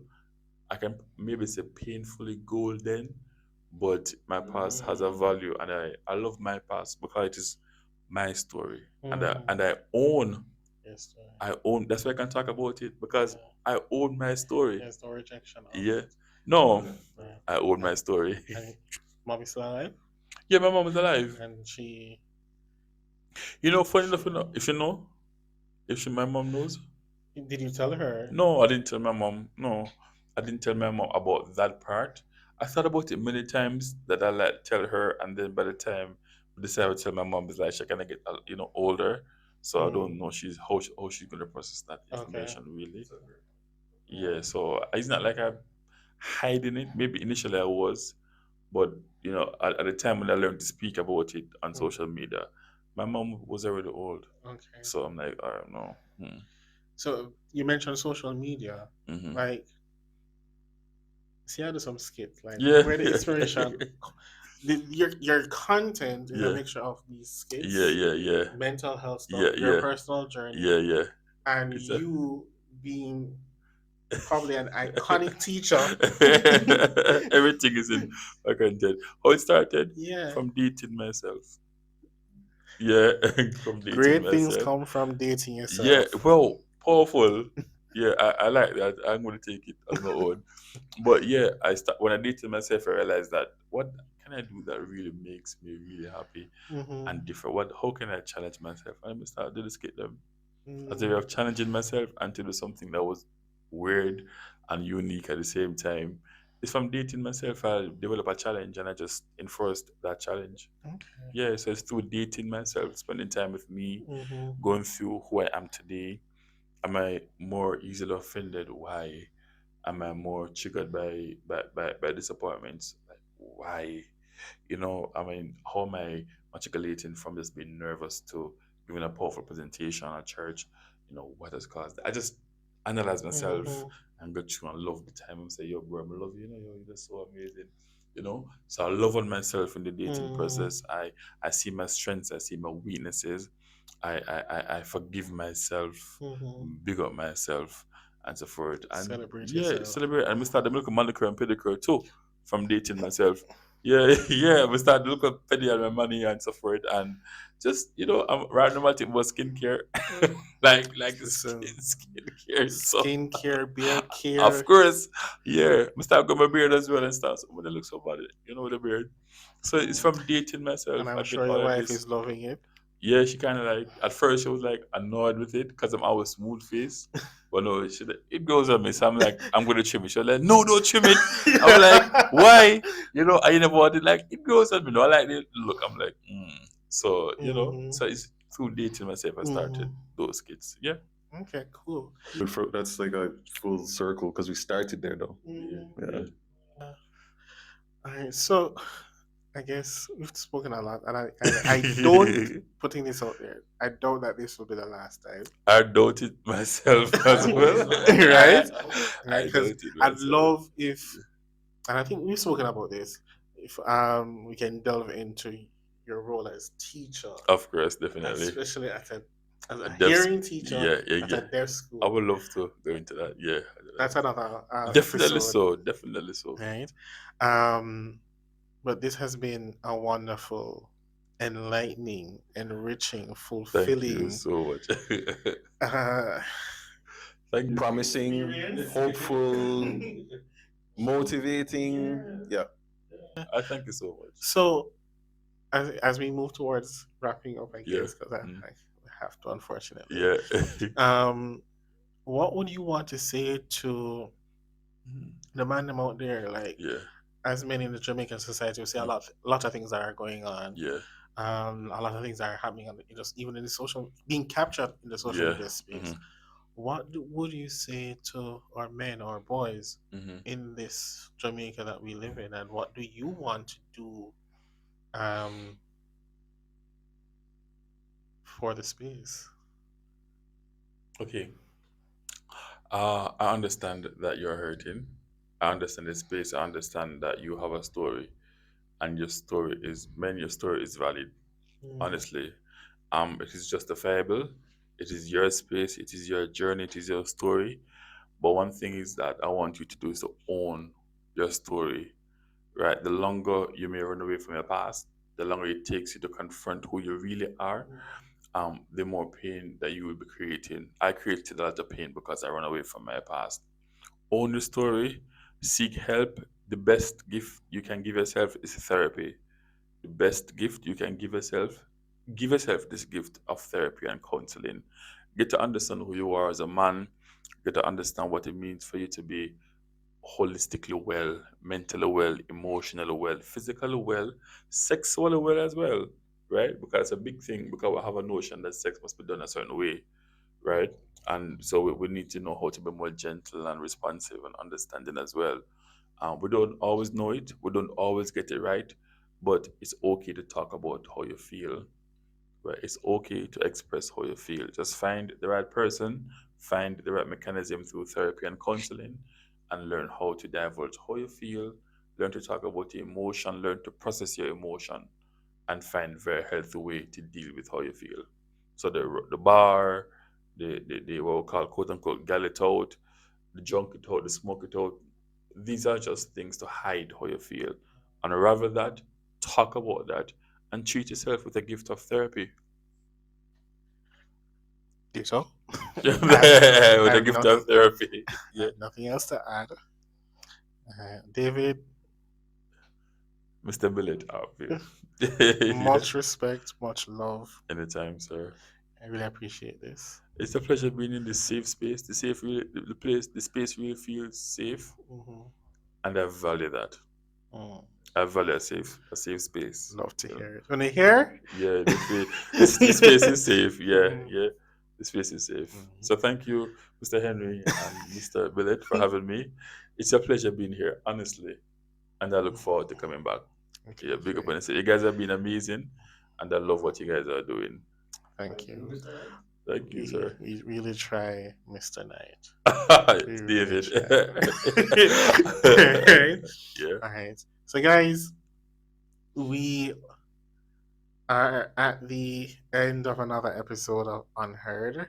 I can maybe say painfully golden, but my past has a value, and I love my past because it is my story, and I own. Yes, I own. That's why I can talk about it because I own my story. there's no rejection of Yeah. it. No, Yeah. I own my story. And mommy still alive? Yeah, my mom is alive. And she You know, funny enough, if you know, my mom knows. did you tell her? No, I didn't tell my mom. No, I didn't tell my mom about that part. I thought about it many times that I like tell her, and then by the time I decided to tell my mom, it's like she kind of get older, so I don't know how she's gonna process that Okay. information really. Yeah, so it's not like I'm hiding it. Maybe initially I was, but at the time when I learned to speak about it on social media, my mom was already old, Okay. so I'm like, I don't know. So you mentioned social media. Hmm. Like, see, I do some skits. Like, Yeah. where the inspiration, your content is a Yeah. mixture of these skits, Yeah. mental health stuff, Yeah, your yeah. personal journey, Yeah. and It's a you being probably an iconic teacher. everything is in my content. How it started Yeah. from dating myself. Yeah, from dating Great things myself. come from dating Yeah, yourself. well, powerful. Yeah, I like that. I'm gonna take it as my own. But yeah, when I dated myself, I realized that what can I do that really makes me really happy Mm-hmm. and different? How can I challenge myself? And I started to just get them as a way Mm. of challenging myself and to do something that was weird and unique at the same time. It's from dating myself, I develop a challenge and I just enforced that challenge. Okay. Yeah, so it's through dating myself, spending time with me, Mm-hmm. going through who I am today. Am I more easily offended? Why? Am I more triggered by disappointments? Like, why? I mean, how am I matriculating from just being nervous to giving a powerful presentation at church? What has caused that? I just analyze myself Mm-hmm. and go through and love the time and say, yo, bro, I love you, you're just so amazing. So I love on myself in the dating Mm-hmm. process. I see my strengths, I see my weaknesses. I forgive myself, Mm-hmm. big up myself, and so forth. And Celebrate yeah, yourself. celebrate. And we start to look at manicure and pedicure too from dating myself. Yeah, yeah. We start to look at pedi and my money and so forth. And just, I'm romantic about skincare. like Listen, skincare. So skincare, beard of care, course, yeah. I start with my beard as well and stuff. So when I look so bad, with the beard. So it's from dating and myself. I'm I get sure your all of wife this. is loving it. Yeah, she kind of like at first she was like annoyed with it because I'm always smooth face, but no, it goes on me. So I'm like, I'm gonna trim it. She's like, no, don't trim it. I'm like, why? I never wanted like it grows on me. No, I like the look. I'm like, so Mm-hmm. so it's through dating myself I started Mm-hmm. those kids. Yeah. Okay, cool. That's like a full circle because we started there though. Mm-hmm. Yeah. All right, so I guess we've spoken a lot, and I don't putting this out there. I doubt that this will be the last time, I doubted myself as well. right? Right, I because doubted I'd myself. love if, and I think we've spoken about this. If we can delve into your role as teacher, Of course, definitely. especially as A a deaf, hearing teacher yeah, yeah, at yeah. a deaf I school. would love to go into that. Yeah, That's another definitely episode, so. Definitely so. right? Um, but this has been a wonderful, enlightening, enriching, Thank you fulfilling, so much. uh, Thank you. Promising, hopeful, motivating. Yeah. I thank you so much. so as we move towards wrapping up, I Yeah. guess, because Mm. I have to, unfortunately. Yeah. Um, what would you want to say to Mm. the man them out there, like Yeah. as men in the Jamaican society, we see Mm. a lot of things that are going on. Yeah. A lot of things that are happening on just even in the social, being captured in the social Yeah. media space. Hmm. Would you say to our men or boys Hmm. in this Jamaica that we live in, and what do you want to do um, for the space? Okay. I understand that you're hurting. I understand the space. I understand that you have a story, and your story is, man, your story is valid. Mm. Honestly, it is justifiable. It is your space. It is your journey. It is your story. But one thing is that I want you to do is to own your story. Right? The longer you may run away from your past, the longer it takes you to confront who you really are, the more pain that you will be creating. I created a lot of pain because I ran away from my past. Own your story, seek help. The best gift you can give yourself is therapy. The best gift you can give yourself this gift of therapy and counseling. Get to understand who you are as a man, get to understand what it means for you to be holistically well, mentally well, emotionally well, physically well, sexually well as well, right? Because it's a big thing because we have a notion that sex must be done a certain way, right? And so we need to know how to be more gentle and responsive and understanding as well. We don't always know it, we don't always get it right, but it's okay to talk about how you feel, right? It's okay to express how you feel. Just find the right person, find the right mechanism through therapy and counseling, and learn how to divulge how you feel, learn to talk about your emotion, learn to process your emotion, and find very healthy way to deal with how you feel. So the bar, the what we call quote unquote gal it out, the junk it out, the smoke it out. These are just things to hide how you feel. And rather that, talk about that and treat yourself with a gift of therapy. You so? With I have, I a have gift of nothing. therapy. I Yeah. have nothing else to add. David, Mr. Billett out here. Yeah. much respect, much love. Anytime, sir. I really appreciate this. It's a pleasure being in this safe space. The place, the space really feels safe, Hmm. and I value that. Mm. I value a safe space. Love to You know? hear it. When you hear? Yeah, the space is safe. Yeah, Mhm. yeah, the space is safe. Mhm. So thank you, Mr. Henry and Mr. Billett, for having me. It's a pleasure being here, honestly, and I look forward to coming back. Okay, Yeah, big up great. and say you guys have been amazing, and I love what you guys are doing. Thank you. Thank you, We, sir. we really try, Mr. Knight. We really David. try. Alright. Yeah. Alright. So, guys, we are at the end of another episode of Unheard.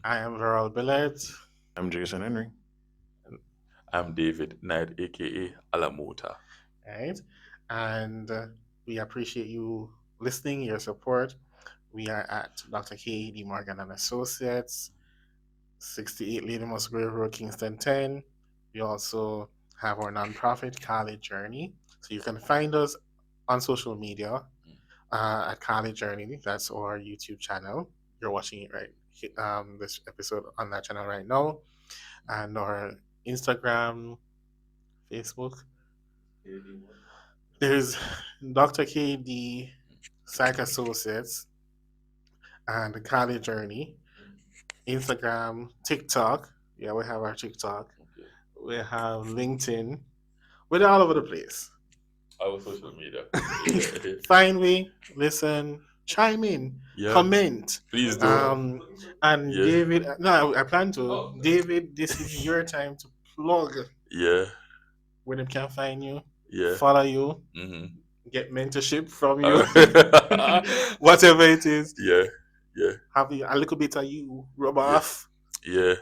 I am Verol Billett. I'm Jason Henry. I'm David Knight, aka Alamouta. Right? And we appreciate you listening, your support. We are at Dr. K.D. Morgan and Associates, 68 Lady Musgrave Road, Kingston 10. We also have our nonprofit, KAHLE Journey. So you can find us on social media at KAHLE Journey. That's our YouTube channel. You're watching it right, this episode on that channel right now. And our Instagram, Facebook. There's Dr. KD, Psych Associates, and the KAHLE Journey. Instagram, TikTok. Yeah, we have our TikTok. Okay. We have LinkedIn. We're all over the place. Our social media. Yeah. Find me, listen, chime in, Yeah. comment. Please do. And Yeah. David, no, I plan to. David, this is your time to plug Yeah. where they can find you, Yeah. follow you, Mm-hmm. get mentorship from you, Yeah. whatever it is. Yeah. Have you, a little bit of you rub Yeah. off. Yeah.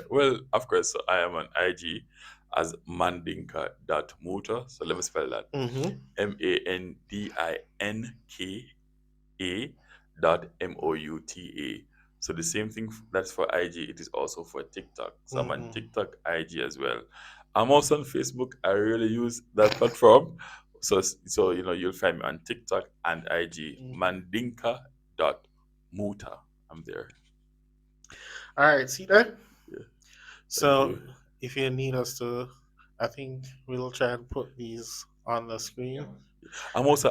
Well, of course, so I am on IG as mandinka.muta. So let me spell that. Mm-hmm. MANDINKA.MOUTA. So the same thing that's for IG, it is also for TikTok. So I'm on Mm-hmm. TikTok, IG as well. I'm also on Facebook. I really use that platform. So you'll find me on TikTok and IG. Mandinka.muta. I'm there. All right, see that? Yeah. Thank So you. if you need us to, I think we'll try and put these on the screen. I'm also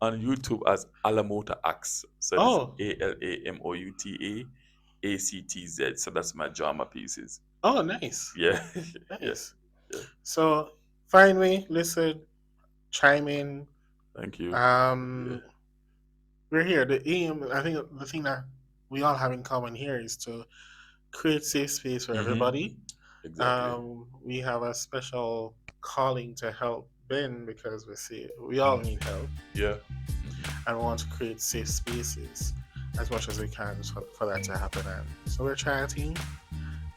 on YouTube as Alamouta Acts. So it is Oh, ALAMOUTA ACTZ. So that's my drama pieces. oh, nice, Yeah. Yeah. nice. Yeah. So find me, listen, chime in. Thank you. Yeah. Um, we're here. The aim, I think, the thing that we all have in common here is to create safe space for Mhm. everybody. Exactly. We have a special calling to help Ben because we see we all need help Yeah. and we want to create safe spaces as much as we can for that to happen. And so we're chatting,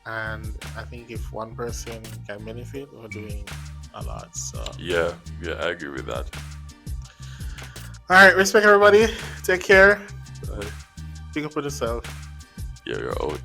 and I think if one person can benefit, we're doing a lot. So, Yeah. Yeah. I agree with that. all right, respect everybody. Take care. Uh, Pick up with yourself. yeah, you're out.